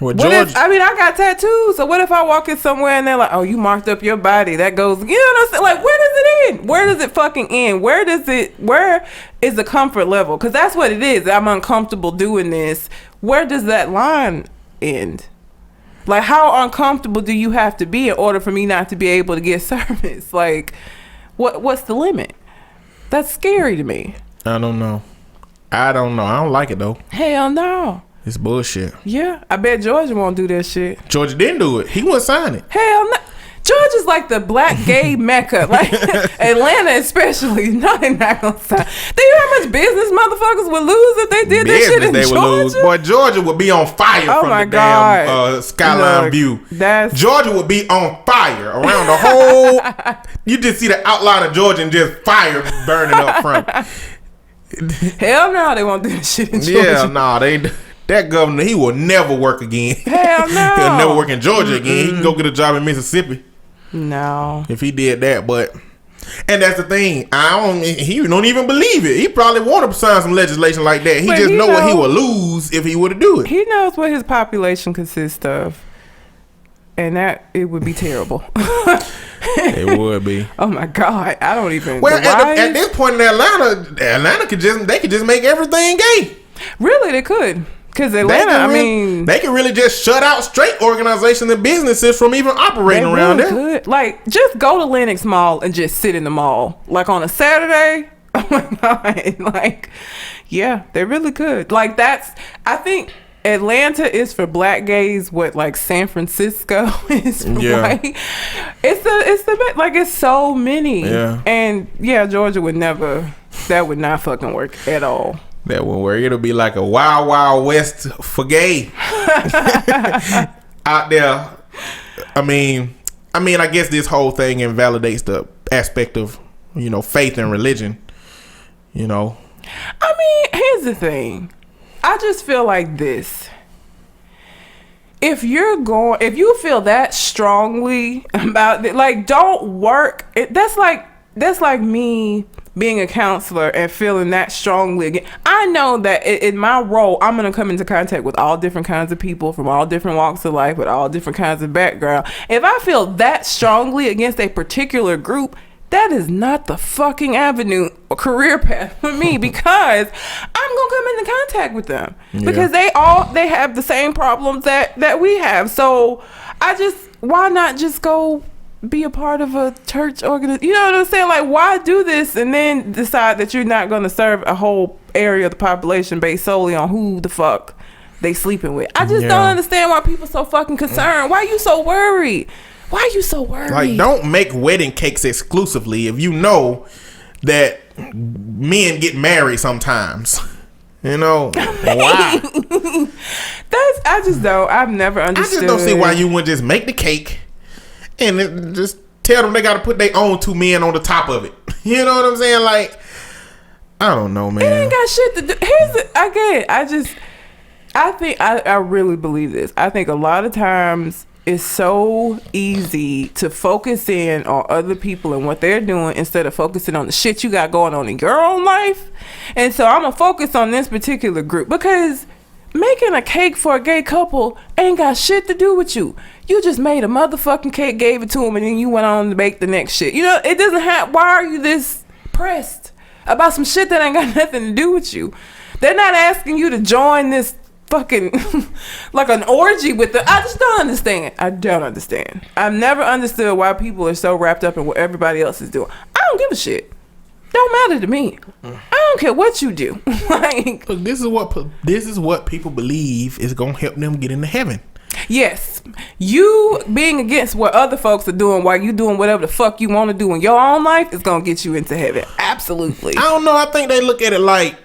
Well, I got tattoos. So what if I walk in somewhere and they're like, oh, you marked up your body? That goes, you know what I'm saying? Like, where does it end? Where does it fucking end? Where is the comfort level? Because that's what it is. I'm uncomfortable doing this. Where does that line end? Like, how uncomfortable do you have to be in order for me not to be able to get service? Like, what's the limit? That's scary to me. I don't know. I don't like it, though. Hell no. It's bullshit. Yeah, I bet Georgia won't do that shit. Georgia didn't do it. He wouldn't sign it. Hell no. Georgia's like the black gay mecca. Like, Atlanta especially. No, they're not gonna sign. Do you know how much business motherfuckers would lose if they did that shit in Georgia? Boy, Georgia would be on fire from the damn skyline view. Georgia would be on fire around the whole. You just see the outline of Georgia and just fire burning up front. Hell no, they won't do that shit in Georgia. Yeah, no, that governor, he will never work again. Hell no. He'll never work in Georgia again. He can go get a job in Mississippi. No. If he did that, and that's the thing. He don't even believe it. He probably want to sign some legislation like that. He just know what he would lose if he were to do it. He knows what his population consists of, and that it would be terrible. It would be. Oh my God, I don't even. Well, at this point in Atlanta could just make everything gay. Really, they could. Because Atlanta, they can really just shut out straight organizations and businesses from even operating around there. Could. Like, just go to Lenox Mall and just sit in the mall. Like, on a Saturday. Oh my God. Like, yeah, they really could. Like, I think Atlanta is for black gays what like San Francisco is for white. It's so many. Yeah. And yeah, Georgia would never, that would not fucking work at all. That won't work. It'll be like a wild, wild west for gay out there. I mean, I guess this whole thing invalidates the aspect of, faith and religion. I mean, here's the thing. I just feel like this. If you feel that strongly about it, like, don't work. That's like me being a counselor and feeling that strongly again. I know that in my role, I'm going to come into contact with all different kinds of people from all different walks of life with all different kinds of background. If I feel that strongly against a particular group, that is not the fucking avenue or career path for me, because I'm gonna come into contact with them because they have the same problems that we have. So why not just go be a part of a church organization? You know what I'm saying? Like, why do this and then decide that you're not going to serve a whole area of the population based solely on who the fuck they sleeping with? I just don't understand why people so fucking concerned. Why are you so worried? Why are you so worried? Like, don't make wedding cakes exclusively if you know that men get married sometimes. Why? I've never understood. I just don't see why you wouldn't just make the cake and just tell them they got to put their own 2 men on the top of it. You know what I'm saying? Like, I don't know, man. It ain't got shit to do. I really believe this. I think a lot of times it's so easy to focus in on other people and what they're doing instead of focusing on the shit you got going on in your own life. And so I'm gonna focus on this particular group because making a cake for a gay couple ain't got shit to do with you. You just made a motherfucking cake, gave it to them, and then you went on to make the next shit. It doesn't have. Why are you this pressed about some shit that ain't got nothing to do with you? They're not asking you to join this fucking like an orgy with them. I just don't understand. I've never understood why people are so wrapped up in what everybody else is doing. I don't give a shit. Don't matter to me. I don't care what you do. Like, look, this is what people believe is gonna help them get into heaven. Yes, you being against what other folks are doing while you doing whatever the fuck you want to do in your own life is gonna get you into heaven. Absolutely. I don't know. I think they look at it like,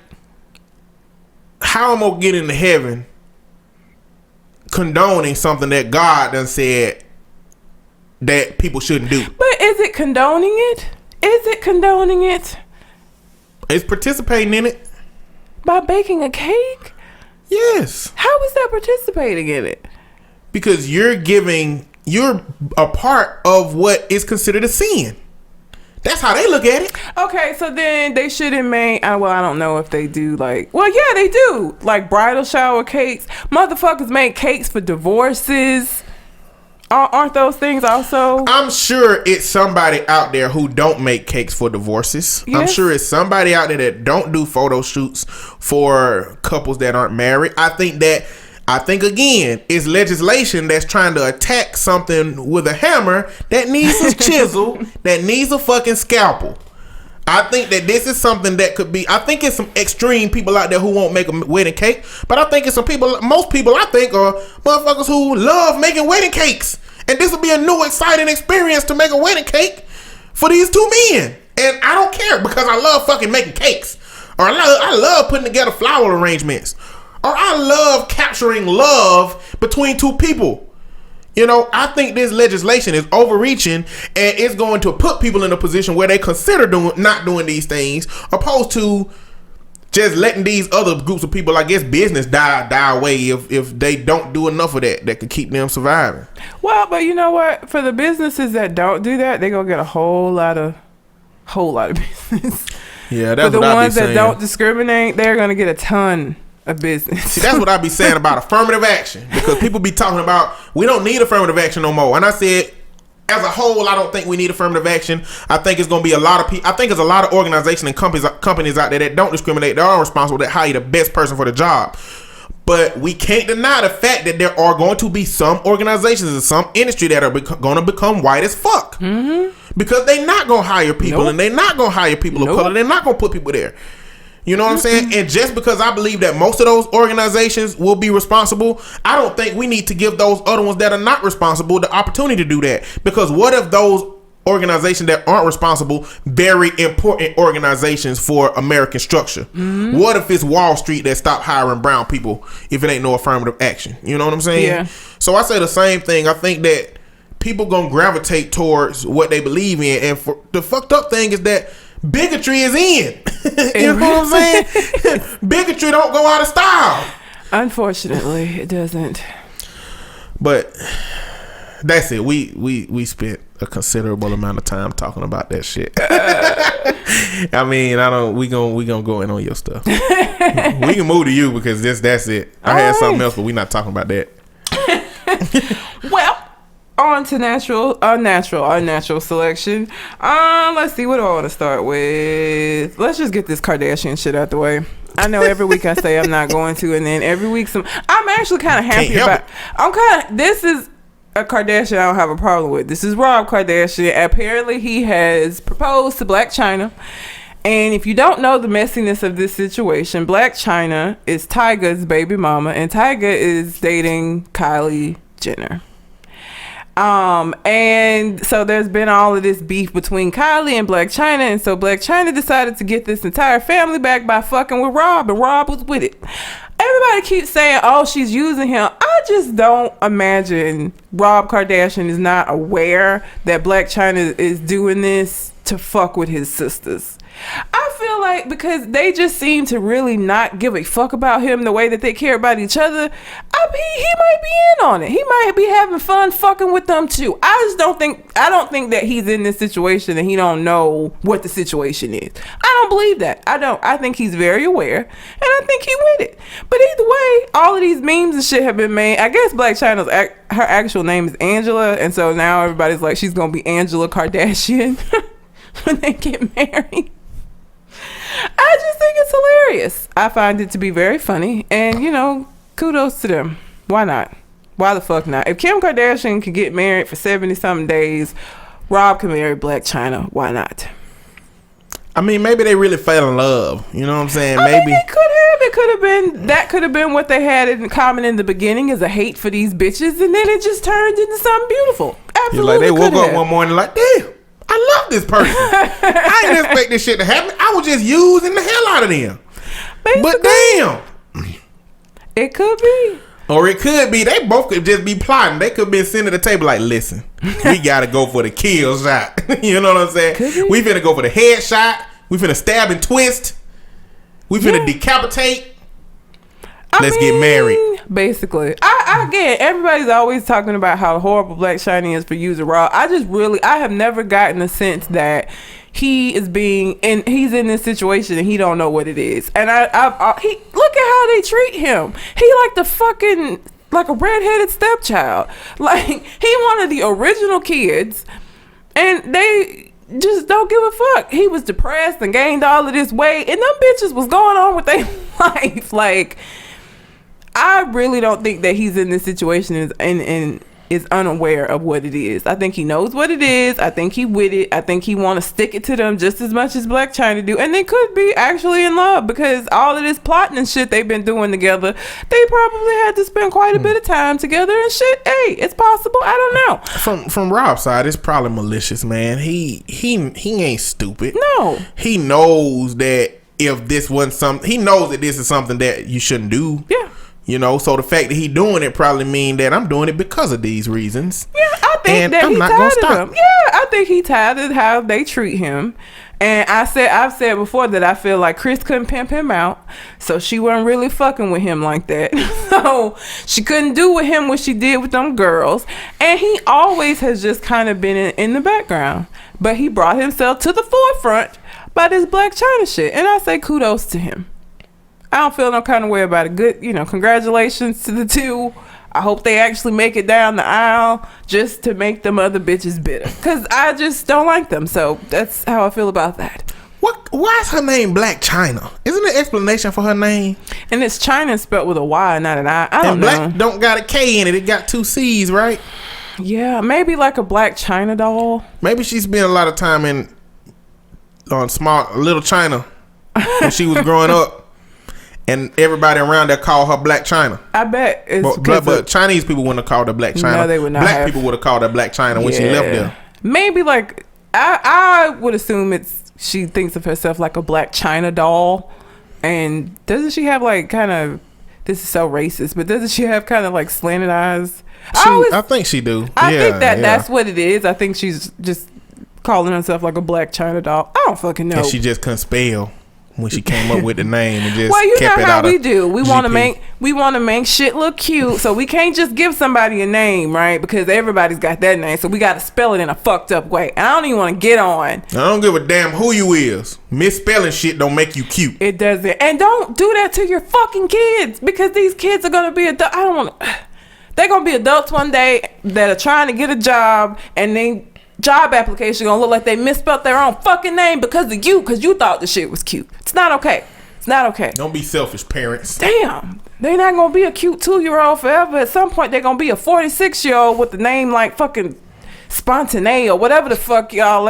how am I gonna get into heaven condoning something that God done said that people shouldn't do? But is it condoning it? It's participating in it. By baking a cake? Yes. How is that participating in it? Because you're a part of what is considered a sin. That's how they look at it. Okay, so then they shouldn't make, I don't know if they do they do. Like bridal shower cakes. Motherfuckers make cakes for divorces. Aren't those things also? I'm sure it's somebody out there who don't make cakes for divorces. Yes. I'm sure it's somebody out there that don't do photo shoots for couples that aren't married. I think again, it's legislation that's trying to attack something with a hammer that needs a chisel, that needs a fucking scalpel. I think that this is something that could be, I think it's some extreme people out there who won't make a wedding cake, but I think it's most people I think are motherfuckers who love making wedding cakes. And this will be a new exciting experience to make a wedding cake for these 2 men. And I don't care because I love fucking making cakes. Or I love putting together flower arrangements. Or I love capturing love between 2 people. I think this legislation is overreaching and it's going to put people in a position where they consider not doing these things, opposed to just letting these other groups of people, I guess, business die away if they don't do enough of that could keep them surviving. Well, but you know what? For the businesses that don't do that, they're going to get a whole lot of business. Yeah, that's what I be saying. For the ones that don't discriminate, they're going to get a ton of business. See, that's what I be saying about affirmative action, because people be talking about we don't need affirmative action no more. And I said, as a whole, I don't think we need affirmative action. I think it's going to be a lot of people. I think there's a lot of organizations and companies out there that don't discriminate. They are responsible to hire the best person for the job. But we can't deny the fact that there are going to be some organizations in some industry that are going to become white as fuck. Mm-hmm. Because they're not going to hire people, and they're not going to hire people of color. They're not going to put people there. You know what I'm saying? And just because I believe that most of those organizations will be responsible, I don't think we need to give those other ones that are not responsible the opportunity to do that. Because what if those organizations that aren't responsible, very important organizations for American structure? What if it's Wall Street that stopped hiring brown people if it ain't no affirmative action? You know what I'm saying? Yeah. So I say the same thing. I think that people gonna gravitate towards what they believe in, and for the fucked up thing is that bigotry is in. You know what I'm saying? Bigotry don't go out of style. Unfortunately, it doesn't. But that's it. We spent a considerable amount of time talking about that shit. I mean, we gonna go in on your stuff. We can move to you because that's it. I had something else, but we not talking about that. Well, on to unnatural selection. Let's see, what do I want to start with? Let's just get this Kardashian shit out the way. I know every week I say I'm not going to, and then every week I'm actually kind of happy about. This is a Kardashian I don't have a problem with. This is Rob Kardashian. Apparently he has proposed to Blac Chyna. And if you don't know the messiness of this situation, Blac Chyna is Tyga's baby mama, and Tyga is dating Kylie Jenner. And so there's been all of this beef between Kylie and Blac Chyna, and so Blac Chyna decided to get this entire family back by fucking with Rob, and Rob was with it. Everybody keeps saying, oh, she's using him. I just don't imagine Rob Kardashian is not aware that Blac Chyna is doing this to fuck with his sisters. I feel like because they just seem to really not give a fuck about him the way that they care about each other, he might be in on it. He might be having fun fucking with them too. I don't think that he's in this situation and he don't know what the situation is. I don't believe that. I think he's very aware, and I think he with it. But either way, all of these memes and shit have been made. I guess Blac Chyna's her actual name is Angela, and so now everybody's like, she's gonna be Angela Kardashian when they get married. I just think it's hilarious. I find it to be very funny, and kudos to them. Why not? Why the fuck not? If Kim Kardashian could get married for 70-something days, Rob can marry Blac Chyna. Why not? I mean, maybe they really fell in love. You know what I'm saying? Maybe it could have. It could have been. That could have been what they had in common in the beginning, is a hate for these bitches, and then it just turned into something beautiful. Absolutely. Like they woke up one morning like, damn, I love this person. I didn't expect this shit to happen. I was just using the hell out of them. Basically, but damn. It could be. Or it could be they both could just be plotting. They could be sitting at the table like, listen, we gotta go for the kill shot. You know what I'm saying? We finna go for the head shot. We finna stab and twist. We finna decapitate. Let's get married. Basically. I get it. Everybody's always talking about how horrible Blac Chyna is for using Raw. I have never gotten a sense that he's in this situation and he don't know what it is. And look at how they treat him. He like a redheaded stepchild. Like, he one of the original kids, and they just don't give a fuck. He was depressed and gained all of this weight, and them bitches was going on with their life. Like, I really don't think that he's in this situation and is unaware of what it is. I think he knows what it is. I think he with it. I think he want to stick it to them just as much as Blac Chyna do. And they could be actually in love, because all of this plotting and shit they've been doing together, they probably had to spend quite a bit of time together and shit. Hey, it's possible. I don't know. From Rob's side, it's probably malicious, man. He ain't stupid. No. He knows that if this wasn't something, he knows that this is something that you shouldn't do. Yeah. So the fact that he doing it probably mean that I'm doing it because of these reasons. Yeah, I think that he's tired of them. Yeah, I think he tired of how they treat him. And I've said before that I feel like Chris couldn't pimp him out, so she wasn't really fucking with him like that. So she couldn't do with him what she did with them girls. And he always has just kind of been in the background. But he brought himself to the forefront by this Blac Chyna shit. And I say kudos to him. I don't feel no kind of way about it. Good, congratulations to the two. I hope they actually make it down the aisle just to make them other bitches bitter, because I just don't like them. So that's how I feel about that. Why is her name Blac Chyna? Isn't there an explanation for her name? And it's China spelled with a Y, not an I. I don't know. And Black don't got a K in it. It got 2 C's, right? Yeah, maybe like a Blac Chyna doll. Maybe she spent a lot of time on Little China. when she was growing up, and everybody around there called her Black China. I bet it's but Chinese people wouldn't have called her Black China. No, they would not. Black people would have called her Black China when she left there. Maybe like I would assume she thinks of herself like a Black China doll. And doesn't she have like kind of, this is so racist, but doesn't she have kind of like slanted eyes? I think she do. I think that's what it is. I think she's just calling herself like a Black China doll. I don't fucking know. And she just couldn't spell when she came up with the name and just well, you kept know it how out we of do. We want to GP. make shit look cute, so we can't just give somebody a name, right? Because everybody's got that name, so we got to spell it in a fucked up way. And I don't even want to get on. I don't give a damn who you is. Misspelling shit don't make you cute. It doesn't. And don't do that to your fucking kids, because these kids are gonna be adults. I don't want to. They're gonna be adults one day that are trying to get a job, and they job application gonna look like they misspelled their own fucking name because of you, because you thought the shit was cute. It's not okay. It's not okay. Don't be selfish, parents. Damn. They not gonna be a cute 2-year-old forever. At some point, they're gonna be a 46-year-old with the name like fucking Spontané or whatever the fuck y'all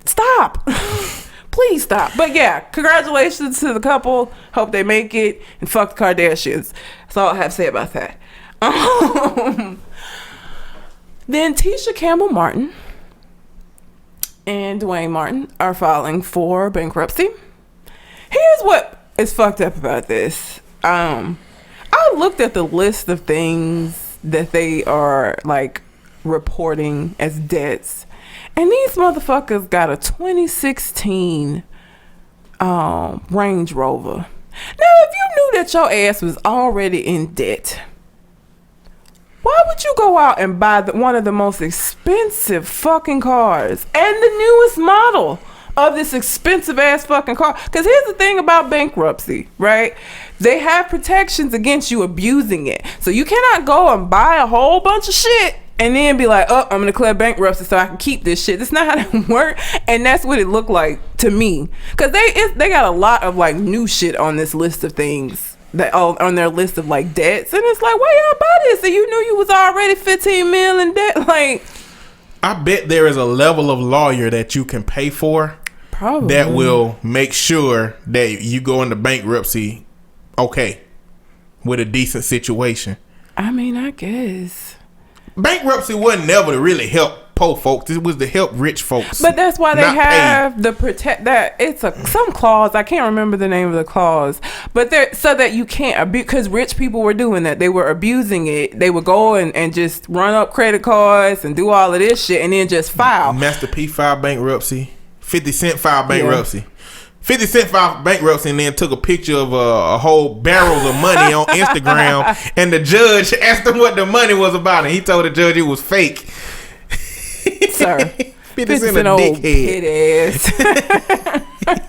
stop. Please stop. But yeah, congratulations to the couple. Hope they make it. And fuck the Kardashians. That's all I have to say about that. Then Tisha Campbell Martin and Dwayne Martin are filing for bankruptcy. Here's what is fucked up about this. I looked at the list of things that they are like reporting as debts, and these motherfuckers got a 2016 Range Rover. Now, if you knew that your ass was already in debt, why would you go out and buy one of the most expensive fucking cars and the newest model of this expensive ass fucking car? Because here's the thing about bankruptcy, right? They have protections against you abusing it. So you cannot go and buy a whole bunch of shit and then be like, oh, I'm going to declare bankruptcy so I can keep this shit. That's not how that works. And that's what it looked like to me. Because they got a lot of like new shit on this list of things. That on their list of like debts, and it's like, why y'all buy this? And you knew you was already 15 mil in debt. Like, I bet there is a level of lawyer that you can pay for, probably, that will make sure that you go into bankruptcy okay with a decent situation. I mean, I guess bankruptcy wasn't never to really help poor folks. It was to help rich folks. But that's why they have the protect that it's some clause. I can't remember the name of the clause, but there so that you can't abuse, because rich people were doing that. They were abusing it. They would go and just run up credit cards and do all of this shit and then just file. Master P filed bankruptcy. 50 Cent filed bankruptcy. 50 Cent filed bankruptcy and then took a picture of a whole barrels of money on Instagram, and the judge asked him what the money was about, and he told the judge it was fake. Sir, 50 Cent a dickhead.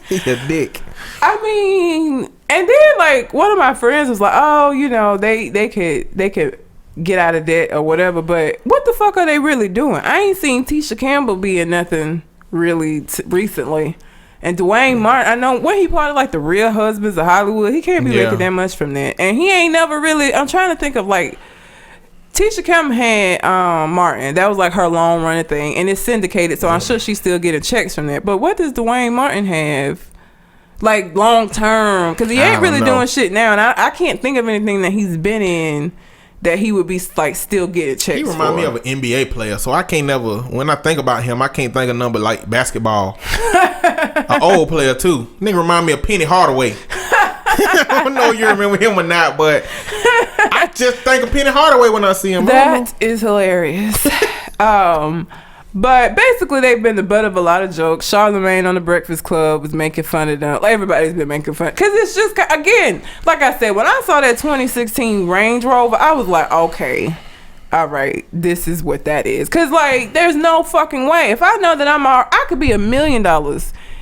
He's a dick. I mean, and then like one of my friends was like, oh, you know, they could get out of debt or whatever, but what the fuck are they really doing? I ain't seen Tisha Campbell be in nothing really recently. And Dwayne Martin, I know when he part of like the Real Husbands of Hollywood, he can't be making that much from that. And he ain't never really, I'm trying to think of like, Tisha Campbell had Martin. That was like her long running thing, and it's syndicated, so I'm sure she's still getting checks from that. But what does Dwayne Martin have, like long term? Because he ain't really doing shit now, and I can't think of anything that he's been in that he would be like still getting checks. He remind me of an NBA player, so I can't never. When I think about him, I can't think of number like basketball. An old player too. Nigga remind me of Penny Hardaway. I don't know if you remember him or not, but I just think of Penny Hardaway when I see him. That is hilarious. But basically, they've been the butt of a lot of jokes. Charlamagne on the Breakfast Club was making fun of them. Everybody's been making fun. Because it's just, again, like I said, when I saw that 2016 Range Rover, I was like, okay, all right, this is what that is. Because, like, there's no fucking way. If I know that I could be $1 million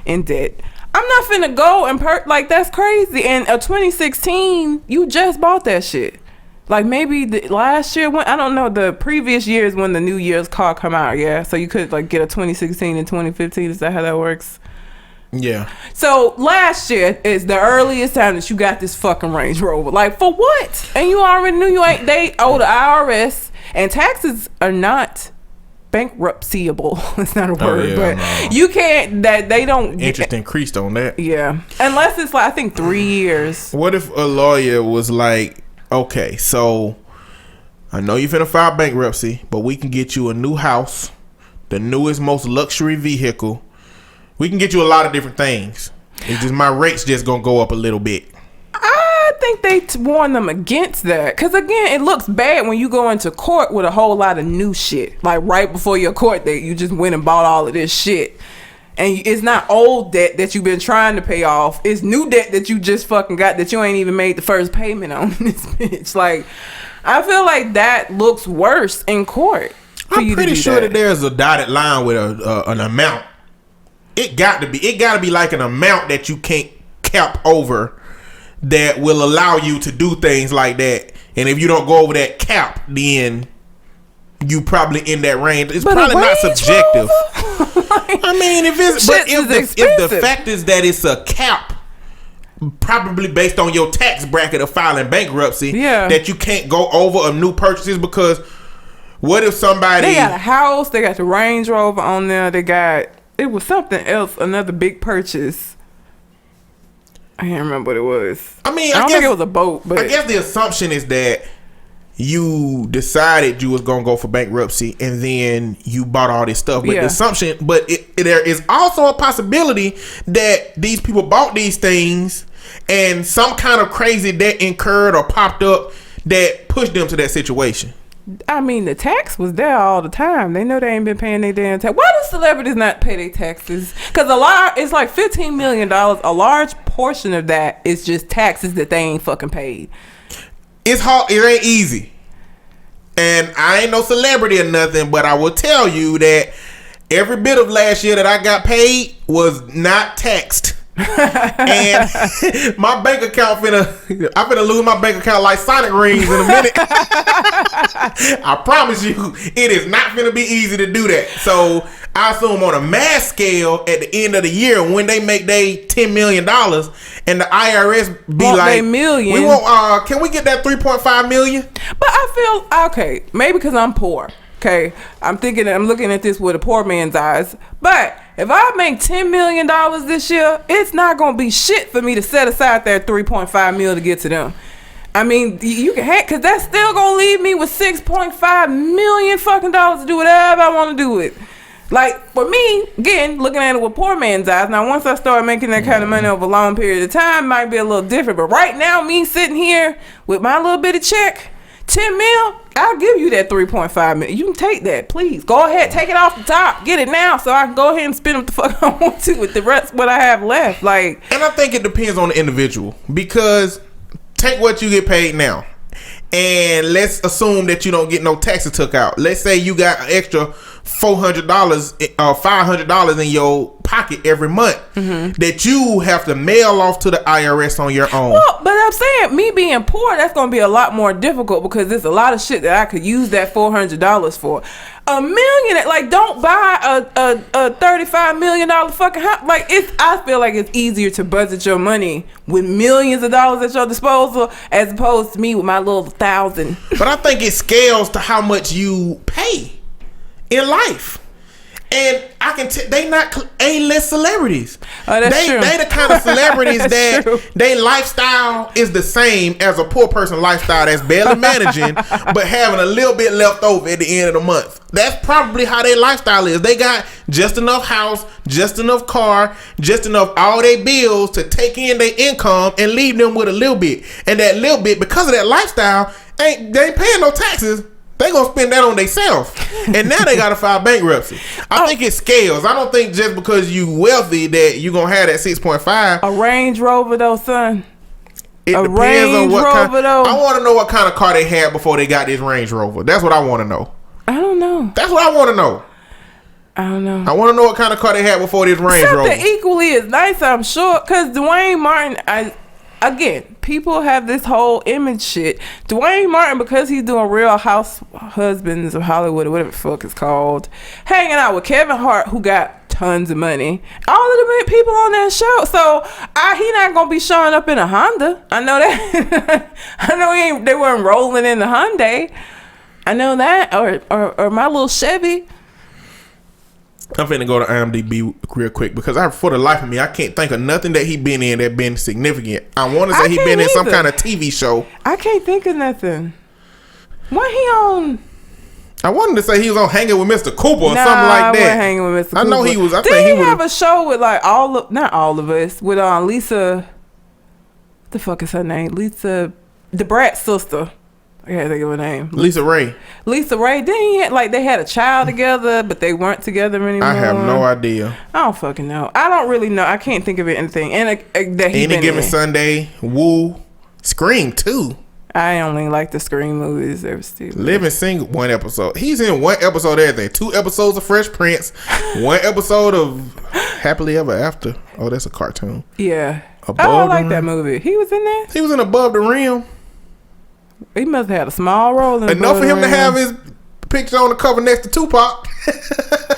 in debt, I'm not finna go and like, that's crazy. And a 2016, you just bought that shit. Like maybe the last year, when I don't know, the previous years when the New Year's car come out, yeah. So you could like get a 2016 and 2015. Is that how that works? Yeah. So last year is the earliest time that you got this fucking Range Rover. Like for what? And you already knew they owe the IRS, and taxes are not bankruptcyable. It's not a word, but no. you can't. That they don't. Interest increased on that. Yeah, unless it's like I think 3 years. What if a lawyer was like, okay, so I know you finna file bankruptcy, but we can get you a new house, the newest, most luxury vehicle. We can get you a lot of different things. It's just my rate's just gonna go up a little bit. I think they warn them against that because again, it looks bad when you go into court with a whole lot of new shit. Like right before your court date, you just went and bought all of this shit, and it's not old debt that you've been trying to pay off. It's new debt that you just fucking got that you ain't even made the first payment on. This bitch, like, I feel like that looks worse in court. I'm pretty sure that there's a dotted line with an amount. It got to be like an amount that you can't cap over that will allow you to do things like that. And if you don't go over that cap, then you probably in that range. It's probably not subjective. I mean, if the fact is that it's a cap, probably based on your tax bracket of filing bankruptcy, that you can't go over of new purchases, because what if somebody... They got a house, they got the Range Rover on there, they got... It was something else, another big purchase. I can't remember what it was. I mean, I don't think it was a boat, but... I guess the assumption is that you decided you was going to go for bankruptcy and then you bought all this stuff. But the assumption... But there is also a possibility that these people bought these things and some kind of crazy debt incurred or popped up that pushed them to that situation. I mean, the tax was there all the time. They know they ain't been paying their damn tax. Why do celebrities not pay their taxes? Because it's like $15 million. A large portion of that is just taxes that they ain't fucking paid. It's hard. It ain't easy. And I ain't no celebrity or nothing, but I will tell you that every bit of last year that I got paid was not taxed. And my bank account I'm finna lose my bank account like Sonic rings in a minute. I promise you, it is not finna be easy to do that. So I assume on a mass scale at the end of the year, when they make they $10 million and the IRS be like, million. We want, can we get that 3.5 million? But I feel okay, maybe because I'm poor. Okay, I'm looking at this with a poor man's eyes. But if I make $10 million this year, it's not gonna be shit for me to set aside that 3.5 mil to get to them. I mean, you can hack, because that's still gonna leave me with $6.5 million fucking dollars to do whatever I want to do with. Like, for me, again, looking at it with poor man's eyes. Now, once I start making that kind of money over a long period of time, it might be a little different. But right now, me sitting here with my little bitty check, 10 mil, I'll give you that 3.5 million. You can take that, please. Go ahead, take it off the top. Get it now so I can go ahead and spend what the fuck I want to with the rest what I have left. Like, and I think it depends on the individual, because take what you get paid now, and let's assume that you don't get no taxes took out. Let's say you got an extra $400 or $500 in your pocket every month that you have to mail off to the IRS on your own. Well, but I'm saying, me being poor, that's going to be a lot more difficult, because there's a lot of shit that I could use that $400 for. $1 million, like, don't buy a $35 million fucking house. Like, I feel like it's easier to budget your money with millions of dollars at your disposal as opposed to me with my little $1,000. But I think it scales to how much you pay in life. And I can they not A-list celebrities. Oh, that's true. They the kind of celebrities that their lifestyle is the same as a poor person lifestyle that's barely managing but having a little bit left over at the end of the month. That's probably how their lifestyle is. They got just enough house, just enough car, just enough all their bills to take in their income and leave them with a little bit. And that little bit, because of that lifestyle, they ain't paying no taxes. They gonna spend that on themselves, and now they gotta file bankruptcy. I think it scales. I don't think just because you wealthy that you gonna have that 6.5. A Range Rover though, son. It depends on what kind. I want to know what kind of car they had before they got this Range Rover. That's what I want to know. I don't know. That's what I want to know. I don't know. I want to know what kind of car they had before this Range Rover. Something equally as nice, I'm sure, because Dwayne Martin, again, people have this whole image shit. Dwayne Martin, because he's doing Real Husbands of Hollywood or whatever the fuck it's called, hanging out with Kevin Hart, who got tons of money. All of the people on that show. So he not gonna be showing up in a Honda. I know that. I know they weren't rolling in the Hyundai. I know that. Or my little Chevy. I'm finna go to IMDb real quick because for the life of me, I can't think of nothing that he been in that been significant. I want to say he been in some kind of TV show. I can't think of nothing. What he on? I wanted to say he was on Hanging with Mr. Cooper or something like that. Hanging with Mr. Cooper. I know he was. I think he would have a show with like not all of us, with Lisa. What the fuck is her name? Lisa, the Brat's sister. I can't think of her name. Lisa Ray. Then they had a child together, but they weren't together anymore. I have no idea. I don't fucking know. I don't really know. I can't think of anything. And that he Any Given Sunday, Woo, Scream 2. I only like the Scream movies. Living Single, 1 episode. He's in 1 episode of everything. 2 episodes of Fresh Prince, 1 episode of Happily Ever After. Oh, that's a cartoon. Yeah. I like that movie. He was in there? He was in Above the Rim. He must have had a small role in enough for him to have his picture on the cover next to Tupac.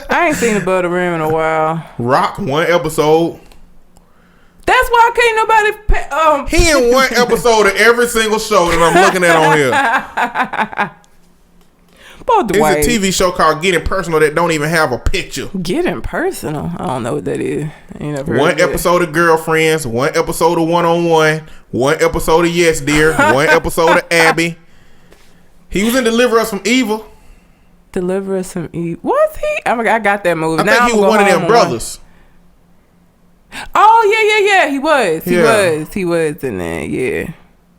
I ain't seen Above the Rim in a while. Rock, 1 episode. That's why can't nobody. He in 1 episode of every single show that I'm looking at on here. It's a TV show called Getting Personal that don't even have a picture. Getting Personal? I don't know what that is. Ain't 1 episode of Girlfriends, 1 episode of One on One, 1 episode of Yes Dear, 1 episode of Abby. He was in Deliver Us from Evil. Deliver Us from Evil. Was he? I got that movie. I think he was one of them brothers. Oh yeah. He was in there. Yeah.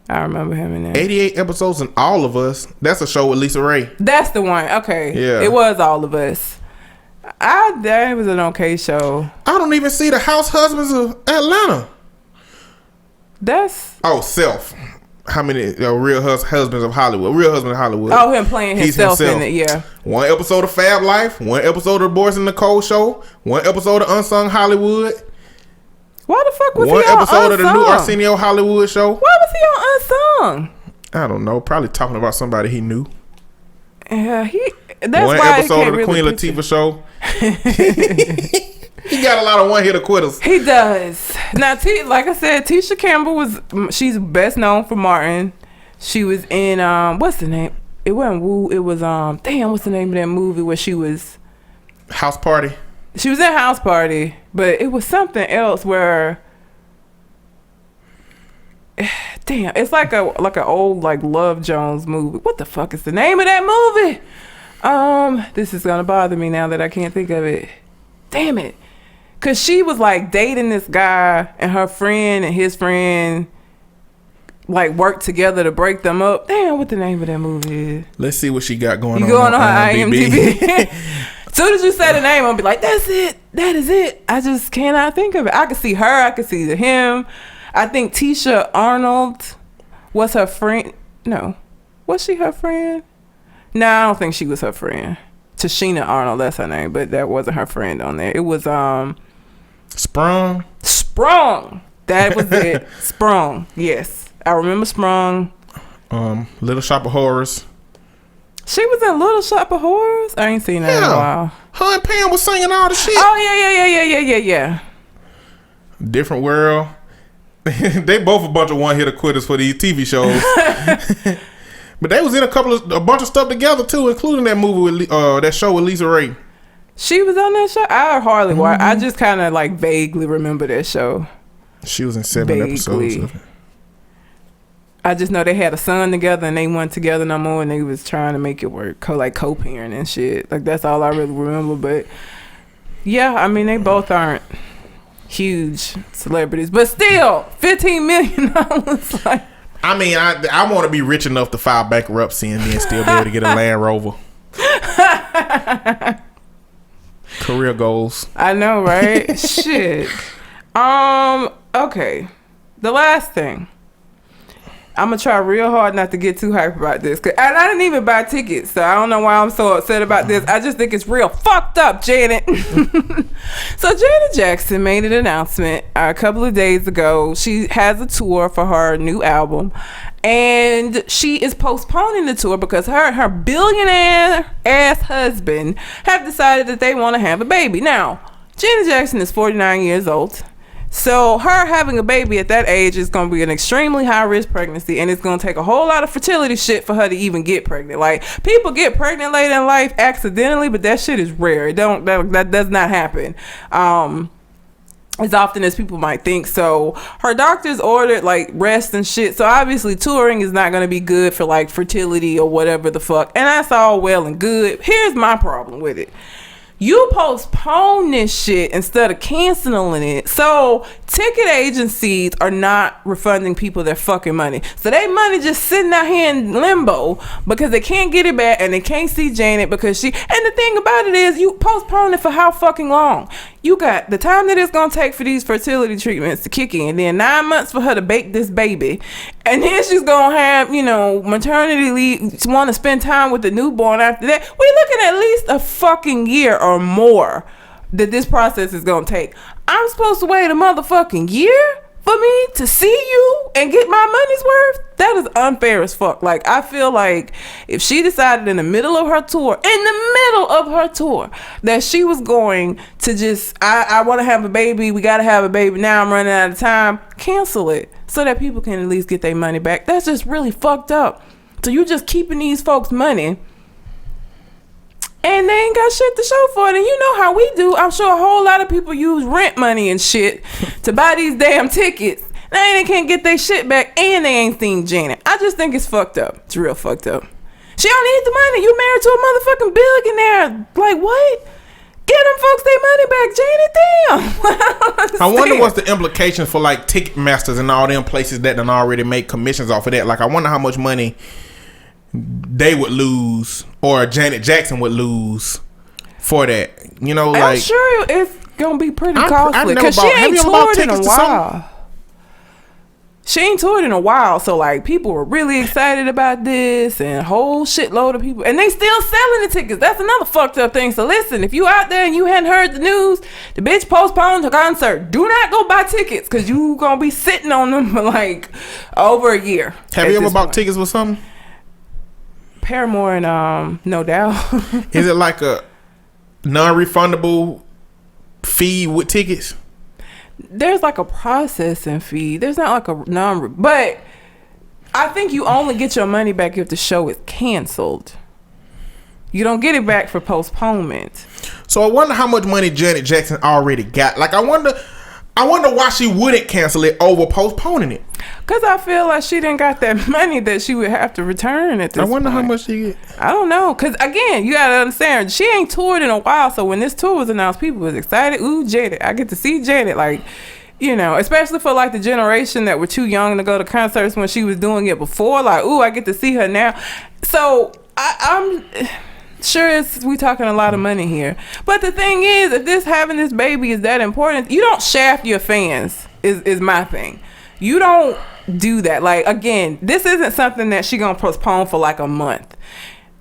I remember him in there. 88 episodes in All of Us. That's a show with Lisa Ray. That's the one. Okay. Yeah. It was All of Us. That was an okay show. I don't even see the House Husbands of Atlanta. Self. How many Real Husbands of Hollywood? Real Husband of Hollywood. Oh, him playing himself in it, yeah. 1 episode of Fab Life, 1 episode of Boys and Nicole Show, 1 episode of Unsung Hollywood. Why the fuck was he on 1 episode Unsung? of the new Arsenio Hollywood show. Why was he on Unsung? I don't know. Probably talking about somebody he knew. Yeah, that's 1 why episode of the Queen Latifah show. He got a lot of one-hitter quitters. He does. Now, like I said, Tisha Campbell she's best known for Martin. She was in what's the name? It wasn't Woo. It was what's the name of that movie where she was? House Party. She was in House Party, but it was something else where. Damn, it's like an old like Love Jones movie. What the fuck is the name of that movie? This is gonna bother me now that I can't think of it. Damn it. Cause she was like dating this guy and her friend and his friend like worked together to break them up. Damn, what the name of that movie is? Let's see what she got going on. You going on her IMDb? Soon as you say the name, I'll be like, that's it. That is it. I just cannot think of it. I could see her. I could see him. I think Tisha Arnold was her friend. No. Was she her friend? No, I don't think she was her friend. Tashina Arnold, that's her name, but that wasn't her friend on there. It was Sprung. That was it. Sprung. Yes. I remember Sprung. Little Shop of Horrors. She was in Little Shop of Horrors? I ain't seen that in a while. Her and Pam was singing all the shit. Oh, yeah. Different World. They both a bunch of one-hitter quitters for these TV shows. But they was in a bunch of stuff together too, including that movie with that show with Lisa Ray. She was on that show? I hardly watched. I just kind of like vaguely remember that show. She was in 7 episodes of it. I just know they had a son together and they weren't together no more and they was trying to make it work, co-parent and shit. Like that's all I really remember. But yeah, I mean they both aren't huge celebrities, but still, $15 million. Like, I mean, I want to be rich enough to file bankruptcy and then still be able to get a Land Rover. Career goals. I know, right? Shit. Okay. The last thing. I'm going to try real hard not to get too hype about this. And I didn't even buy tickets, so I don't know why I'm so upset about this. I just think it's real fucked up, Janet. So Janet Jackson made an announcement a couple of days ago. She has a tour for her new album. And she is postponing the tour because her and her billionaire-ass husband have decided that they want to have a baby. Now, Janet Jackson is 49 years old. So her having a baby at that age is going to be an extremely high risk pregnancy, and it's going to take a whole lot of fertility shit for her to even get pregnant. Like, people get pregnant late in life accidentally, but that shit is rare. That does not happen as often as people might think. So her doctors ordered like rest and shit. So obviously touring is not going to be good for like fertility or whatever the fuck. And that's all well and good. Here's my problem with it. You postpone this shit instead of canceling it. So ticket agencies are not refunding people their fucking money. So they money just sitting out here in limbo because they can't get it back and they can't see Janet because and the thing about it is, you postpone it for how fucking long? You got the time that it's gonna take for these fertility treatments to kick in, then 9 months for her to bake this baby, and then she's gonna have, maternity leave, want to spend time with the newborn after that. We looking at least a fucking year or more that this process is gonna take. I'm supposed to wait a motherfucking year for me to see you and get my money's worth? That is unfair as fuck. Like, I feel like if she decided in the middle of her tour, that she was going to just, I want to have a baby, we got to have a baby now, I'm running out of time, cancel it so that people can at least get their money back. That's just really fucked up. So you just keeping these folks' money and they ain't got shit to show for it. And you know how we do. I'm sure a whole lot of people use rent money and shit to buy these damn tickets. Now they can't get their shit back and they ain't seen Janet. I just think it's fucked up. It's real fucked up. She don't need the money. You married to a motherfucking billionaire. Like, what? Get them folks their money back, Janet. Damn. I wonder what's the implications for like Ticketmasters and all them places that done already make commissions off of that. Like, I wonder how much money they would lose or Janet Jackson would lose for that. I'm sure it's gonna be pretty costly because she ain't toured in a while. She ain't toured in a while, so like people were really excited about this and a whole shitload of people, and they still selling the tickets. That's another fucked up thing. So listen, if you out there and you hadn't heard the news, the bitch postponed her concert. Do not go buy tickets because you gonna be sitting on them for like over a year. Have you ever bought tickets with something? Paramore and No Doubt. Is it like a non-refundable fee with tickets? There's like a processing fee. There's not like a but I think you only get your money back if the show is canceled. You don't get it back for postponement. So I wonder how much money Janet Jackson already got. Like, I wonder why she wouldn't cancel it over postponing it. Because I feel like she didn't got that money that she would have to return at this point. I wonder how much she get. I don't know. Because, again, you got to understand, she ain't toured in a while. So when this tour was announced, people was excited. Ooh, Janet. I get to see Janet. Like, especially for, like, the generation that were too young to go to concerts when she was doing it before. Like, ooh, I get to see her now. So I'm sure we talking a lot of money here. But the thing is, if having this baby is that important, you don't shaft your fans is my thing. You don't do that. Like, again, this isn't something that she gonna postpone for like a month.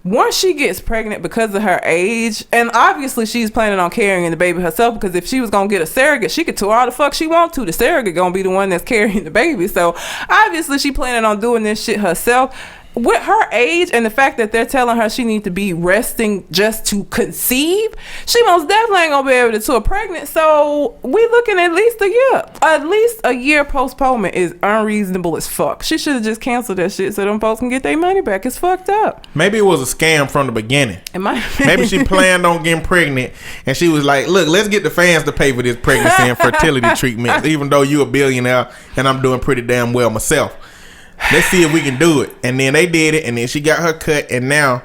Once she gets pregnant, because of her age, and obviously she's planning on carrying the baby herself, because if she was gonna get a surrogate, she could tour all the fuck she want to. The surrogate gonna be the one that's carrying the baby. So obviously she planning on doing this shit herself. With her age and the fact that they're telling her she needs to be resting just to conceive, she most definitely ain't gonna be able to tour pregnant. So we looking at least a year. At least a year postponement is unreasonable as fuck. She should have just canceled that shit so them folks can get their money back. It's fucked up. Maybe it was a scam from the beginning. It might be. Maybe she planned on getting pregnant and she was like, look, let's get the fans to pay for this pregnancy and fertility treatment, even though you a billionaire and I'm doing pretty damn well myself. Let's see if we can do it. And then they did it, and then she got her cut, and now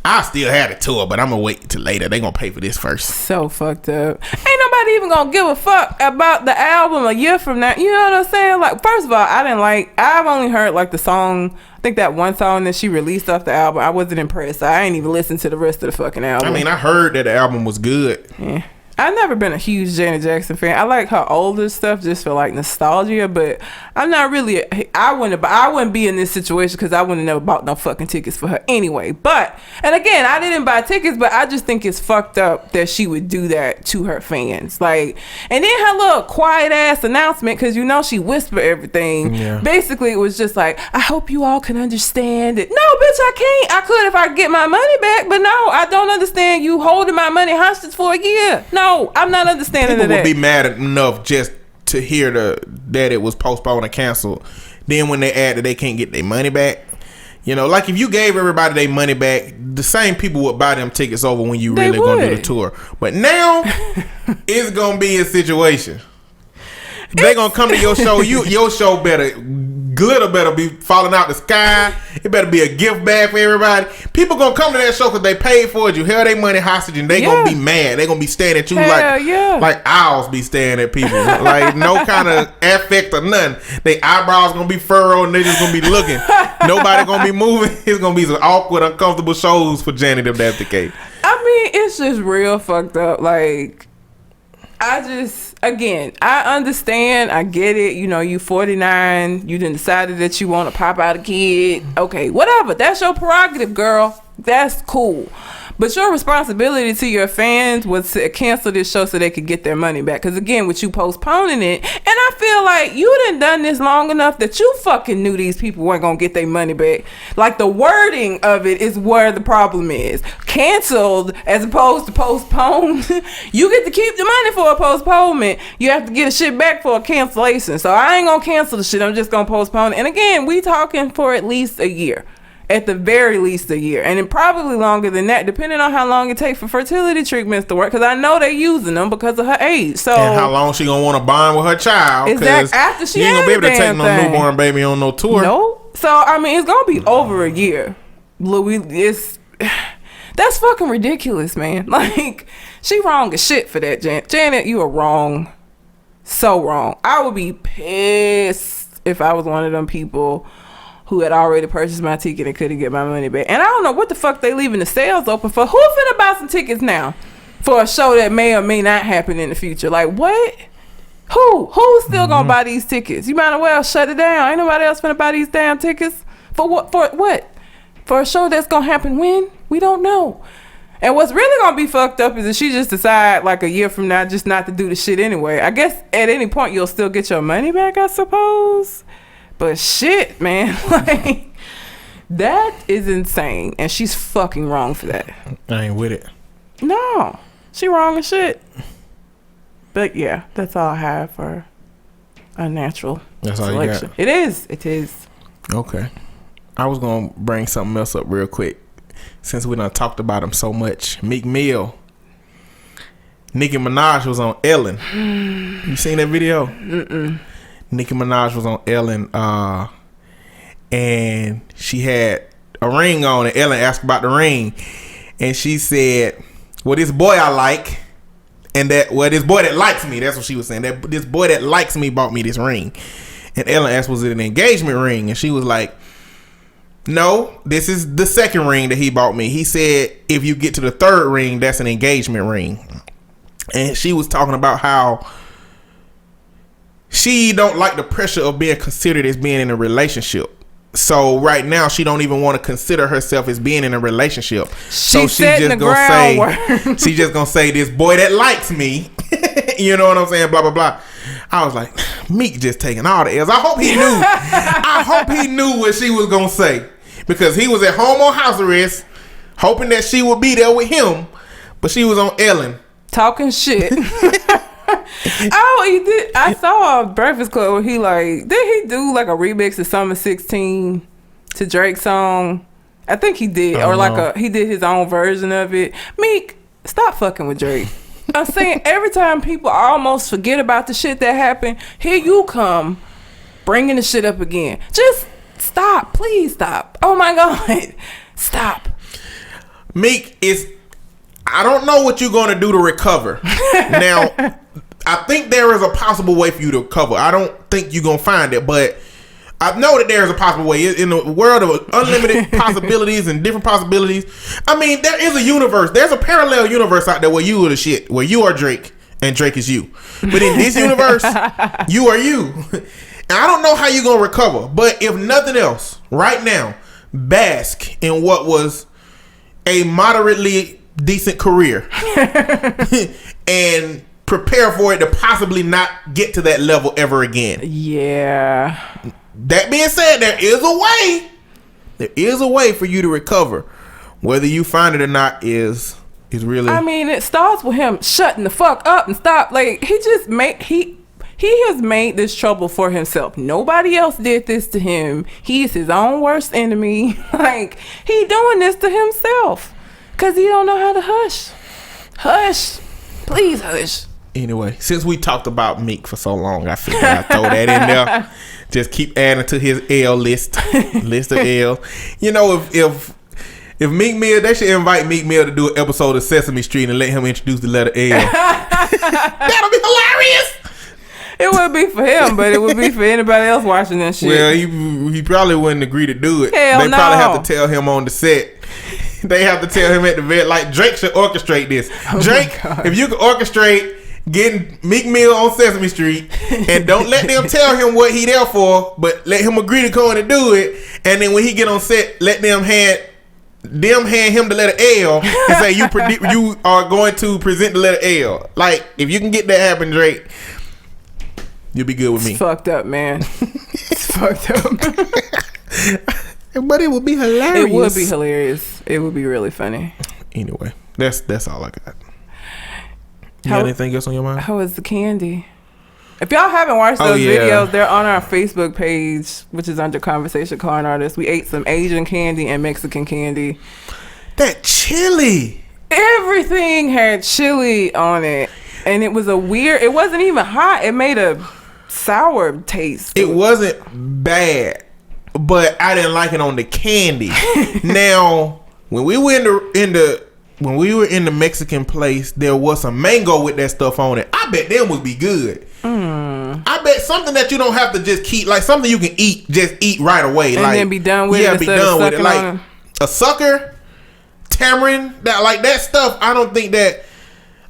I still had a tour, but I'm gonna wait till later. They gonna pay for this first. So fucked up. Ain't nobody even gonna give a fuck about the album a year from now. You know what I'm saying? Like, first of all, I've only heard like the song, I think that one song that she released off the album. I wasn't impressed. I ain't even listened to the rest of the fucking album. I mean, I heard that the album was good. Yeah. I've never been a huge Janet Jackson fan. I like her older stuff just for like nostalgia, but I'm not really. I wouldn't be in this situation because I wouldn't have never bought no fucking tickets for her anyway. But, and again, I didn't buy tickets, but I just think it's fucked up that she would do that to her fans. Like, and then her little quiet ass announcement, because she whispered everything. Yeah. Basically, it was just like, I hope you all can understand it. No, bitch, I can't. I could if I get my money back, but no, I don't understand you holding my money hostage for a year. No, I'm not understanding People that. would be mad enough just to hear that it was postponed or canceled. Then when they add that they can't get their money back, you know, like if you gave everybody their money back, the same people would buy them tickets over when you really gonna do the tour. But now it's gonna be a situation. They gonna come to your show. Your show glitter better be falling out the sky. It better be a gift bag for everybody. People gonna come to that show because they paid for it. You held their money hostage, and they gonna be mad. They gonna be staring at you like owls be staring at people. Like no kind of affect or nothing. They eyebrows gonna be furrowed, and they just gonna be looking. Nobody gonna be moving. It's gonna be some awkward, uncomfortable shows for Janet if that's the case. I mean, it's just real fucked up. Like, I understand. I get it. You know, you 49. You done decided that you want to pop out a kid. Okay, whatever. That's your prerogative, girl. That's cool. But your responsibility to your fans was to cancel this show so they could get their money back. Because again, with you postponing it, and I feel like you done this long enough that you fucking knew these people weren't going to get their money back. Like the wording of it is where the problem is. Canceled as opposed to postponed. You get to keep the money for a postponement. You have to get a shit back for a cancellation. So I ain't going to cancel the shit. I'm just going to postpone it. And again, we talking for at least a year. At the very least a year, and it probably longer than that, depending on how long it takes for fertility treatments to work. Because I know they're using them because of her age. So, and how long she gonna want to bond with her child? Exactly. After she ain't gonna be able to take no newborn baby on no tour. No. So I mean, it's gonna be over a year. Louis, that's fucking ridiculous, man. Like she wrong as shit for that, Janet. Janet, you are wrong. So wrong. I would be pissed if I was one of them people who had already purchased my ticket and couldn't get my money back. And I don't know what the fuck they leaving the sales open for. Who finna buy some tickets now for a show that may or may not happen in the future? Like, what? Who's still gonna buy these tickets? You might as well shut it down. Ain't nobody else finna buy these damn tickets. For what? For what? For a show that's gonna happen when? We don't know. And what's really gonna be fucked up is if she just decide like a year from now just not to do the shit anyway. I guess at any point you'll still get your money back, I suppose. But shit, man, like that is insane, and she's fucking wrong for that. I ain't with it. No, she wrong as shit. But yeah, that's all I have for a natural that's selection. All you got? It is. Okay, I was gonna bring something else up real quick since we done talked about him so much. Meek Mill, Nicki Minaj was on Ellen. You seen that video? Mm-mm. Nicki Minaj was on Ellen, and she had a ring on, and Ellen asked about the ring, and she said, "Well, this boy I like, and this boy that likes me." That's what she was saying. That this boy that likes me bought me this ring, and Ellen asked, "Was it an engagement ring?" And she was like, "No, this is the second ring that he bought me. He said if you get to the third ring, that's an engagement ring." And she was talking about how she don't like the pressure of being considered as being in a relationship. So right now she don't even want to consider herself as being in a relationship. So she just gonna say this boy that likes me. You know what I'm saying? Blah blah blah. I was like, Meek just taking all the L's. I hope he knew. I hope he knew what she was gonna say, because he was at home on house arrest, hoping that she would be there with him, but she was on Ellen talking shit. Oh, he did. I saw a Breakfast Club where did he do like a remix of Summer 16 to Drake's song? I think he did, or he did his own version of it. Meek, stop fucking with Drake. I'm saying every time people almost forget about the shit that happened, here you come bringing the shit up again. Just stop, please stop. Oh my God, stop. Meek is. I don't know what you're going to do to recover. Now, I think there is a possible way for you to recover. I don't think you're going to find it, but I know that there is a possible way. In the world of unlimited possibilities and different possibilities, I mean, there is a universe. There's a parallel universe out there where you are the shit, where you are Drake and Drake is you. But in this universe, you are you. And I don't know how you're going to recover, but if nothing else, right now, bask in what was a moderately decent career and prepare for it to possibly not get to that level ever again. Yeah. That being said, there is a way. There is a way for you to recover. Whether you find it or not is really. I mean, it starts with him shutting the fuck up and stop. Like he He has made this trouble for himself. Nobody else did this to him. He's his own worst enemy. Like, he doing this to himself because he don't know how to hush. Hush. Please hush. Anyway, since we talked about Meek for so long, I figured I'd throw that in there. Just keep adding to his L list. List of L. You know, if Meek Mill, they should invite Meek Mill to do an episode of Sesame Street and let him introduce the letter L. That'll be hilarious. It would be for him, but it would be for anybody else watching that shit. Well, he probably wouldn't agree to do it. Hell they no. probably have to tell him on the set. They have to tell him at the vet, like, Drake should orchestrate this. Oh Drake, if you could orchestrate getting Meek Mill on Sesame Street, and don't let them tell him what he there for, but let him agree to come and do it, and then when he get on set, let them hand him the letter L and say you are going to present the letter L. Like, if you can get that happen, Drake, you'll be good with me. It's fucked up, man. It's fucked up. But it would be hilarious. It would be hilarious. It would be really funny. Anyway, that's all I got. You got anything else on your mind? How is the candy? If y'all haven't watched those videos, they're on our Facebook page, which is under Conversation Con Artists. We ate some Asian candy and Mexican candy. That chili. Everything had chili on it. And it was it wasn't even hot. It made a sour taste. It wasn't bad, but I didn't like it on the candy. Now, when we were when we were in the Mexican place, there was some mango with that stuff on it. I bet them would be good. I bet something that you don't have to just keep, like something you can just eat right away, and like then be done with it. Yeah, be done with it. Like a sucker, tamarind, that stuff. I don't think that.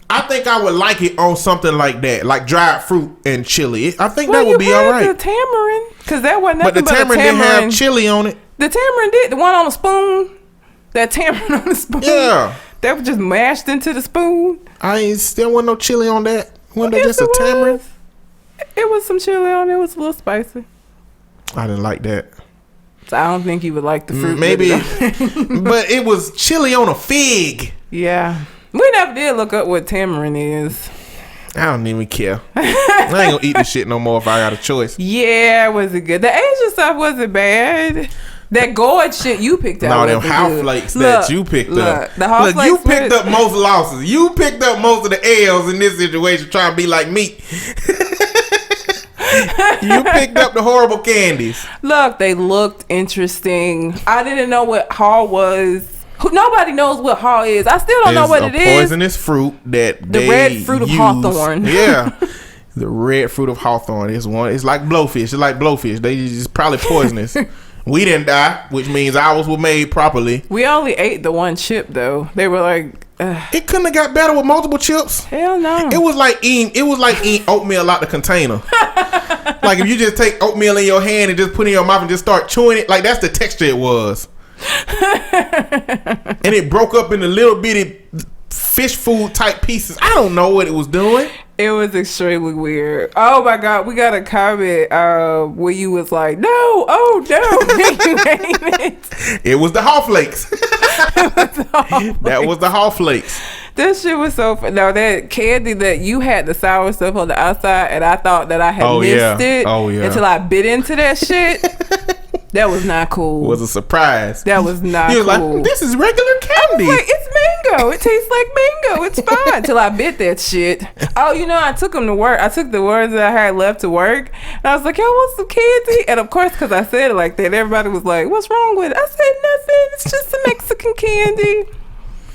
I think I would like it on something like that, like dried fruit and chili. I think that would be all right. The tamarind, because that wasn't nothing but the tamarind didn't have chili on it. The tamarind did. The one on the spoon. That tamarind on the spoon. Yeah. That was just mashed into the spoon. Still wasn't no chili on that. Wasn't that just a tamarind? It was some chili on it. It was a little spicy. I didn't like that. So I don't think you would like the fruit. Maybe. But it was chili on a fig. Yeah. We never did look up what tamarind is. I don't even care. I ain't gonna eat this shit no more if I got a choice. Yeah, was it good? The Asian stuff wasn't bad. That gourd shit you picked up. No, them house flakes that you picked up. The house flakes you picked up most losses. You picked up most of the L's in this situation trying to be like me. You picked up the horrible candies. Look, they looked interesting. I didn't know what haw was. Nobody knows what haw is. I still don't know what it is. Poisonous fruit that the red fruit of hawthorn. Yeah. The red fruit of hawthorn is one. It's like blowfish. It's like blowfish. They just probably poisonous. We didn't die, which means ours were made properly. We only ate the one chip though. They were like, it couldn't have got better with multiple chips. Hell no. It was like eating oatmeal out the container. Like if you just take oatmeal in your hand and just put it in your mouth and just start chewing it, like that's the texture it was. And it broke up into little bitty fish food type pieces. I don't know what it was doing. It was extremely weird. Oh my God, we got a comment where you was like, no, oh no. It was the haw flakes. That was the haw flakes. This shit was so fun. No, that candy that you had the sour stuff on the outside, and I thought that I had missed it until I bit into that shit. That was not cool. It was a surprise. That was not cool. Like, this is regular candy. I was like, it's mango. It tastes like mango. It's fine. Till I bit that shit. Oh, I took them to work. I took the words that I had left to work. And I was like, y'all want some candy? And of course, because I said it like that, everybody was like, what's wrong with it? I said, nothing. It's just some Mexican candy.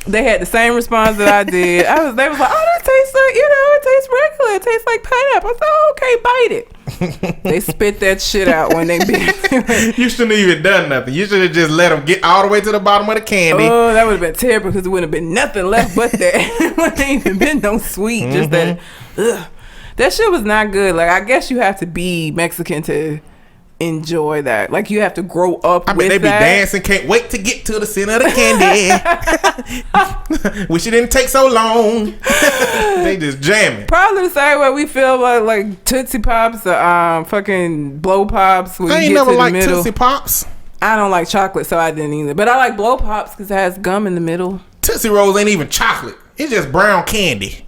They had the same response that I did. They was like, oh, that tastes like, it tastes regular. It tastes like pineapple. I said, oh, okay, bite it. They spit that shit out when they bit. You shouldn't have even done nothing. You should have just let them get all the way to the bottom of the candy. Oh, that would have been terrible because it wouldn't have been nothing left but that. It wouldn't even been no sweet. Just that. Ugh. That shit was not good. Like, I guess you have to be Mexican to enjoy that. Like, you have to grow up with that. They be dancing, can't wait to get to the center of the candy. Wish it didn't take so long. They just jamming. Probably the same way we feel like Tootsie Pops or fucking Blow Pops. I ain't never liked Tootsie Pops. I don't like chocolate, so I didn't either. But I like Blow Pops because it has gum in the middle. Tootsie Rolls ain't even chocolate. It's just brown candy.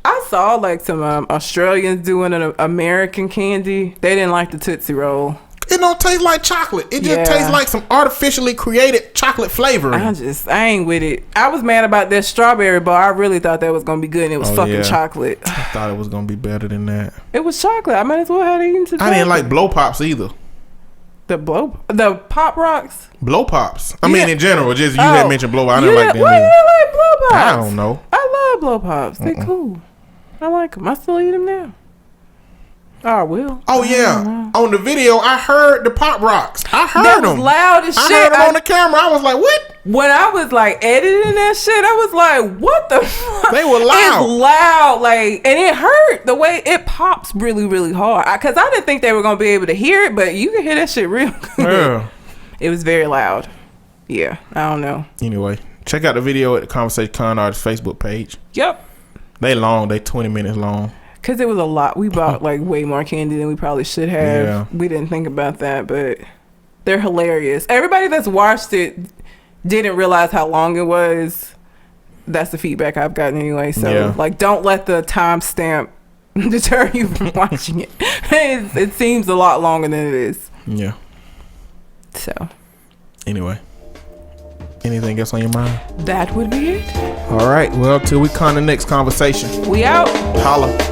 I saw like some Australians doing an American candy. They didn't like the Tootsie Roll. It don't taste like chocolate. It just tastes like some artificially created chocolate flavoring. I ain't with it. I was mad about that strawberry bar. I really thought that was gonna be good, and it was fucking chocolate. I thought it was gonna be better than that. It was chocolate. I might as well have eaten some. I didn't like blow pops either. The Pop Rocks. Blow pops. I mean, in general, just you had mentioned blow pops. I didn't like them. Why did I like blow pops? I don't know. I love blow pops. They cool. I like them. I still eat them now. Oh, I will. Oh yeah, on the video I heard the Pop Rocks. I heard them loud as shit. I heard them on the camera. I was like, what? When I was like editing that shit, I was like, what the fuck? They were loud. It's loud, like, and it hurt the way it pops really, really hard. Because I didn't think they were gonna be able to hear it, but you can hear that shit real good. Yeah. It was very loud. Yeah, I don't know. Anyway, check out the video at the Conversation Con Artist Facebook page. Yep. They long. They 20 minutes long. Because it was a lot. We bought like way more candy than we probably should have. Yeah. We didn't think about that, but they're hilarious. Everybody that's watched it didn't realize how long it was. That's the feedback I've gotten anyway. So like, don't let the timestamp deter you from watching it. It seems a lot longer than it is. Yeah. So. Anyway. Anything else on your mind? That would be it. All right. Well, till we come to the next conversation. We out. Holla.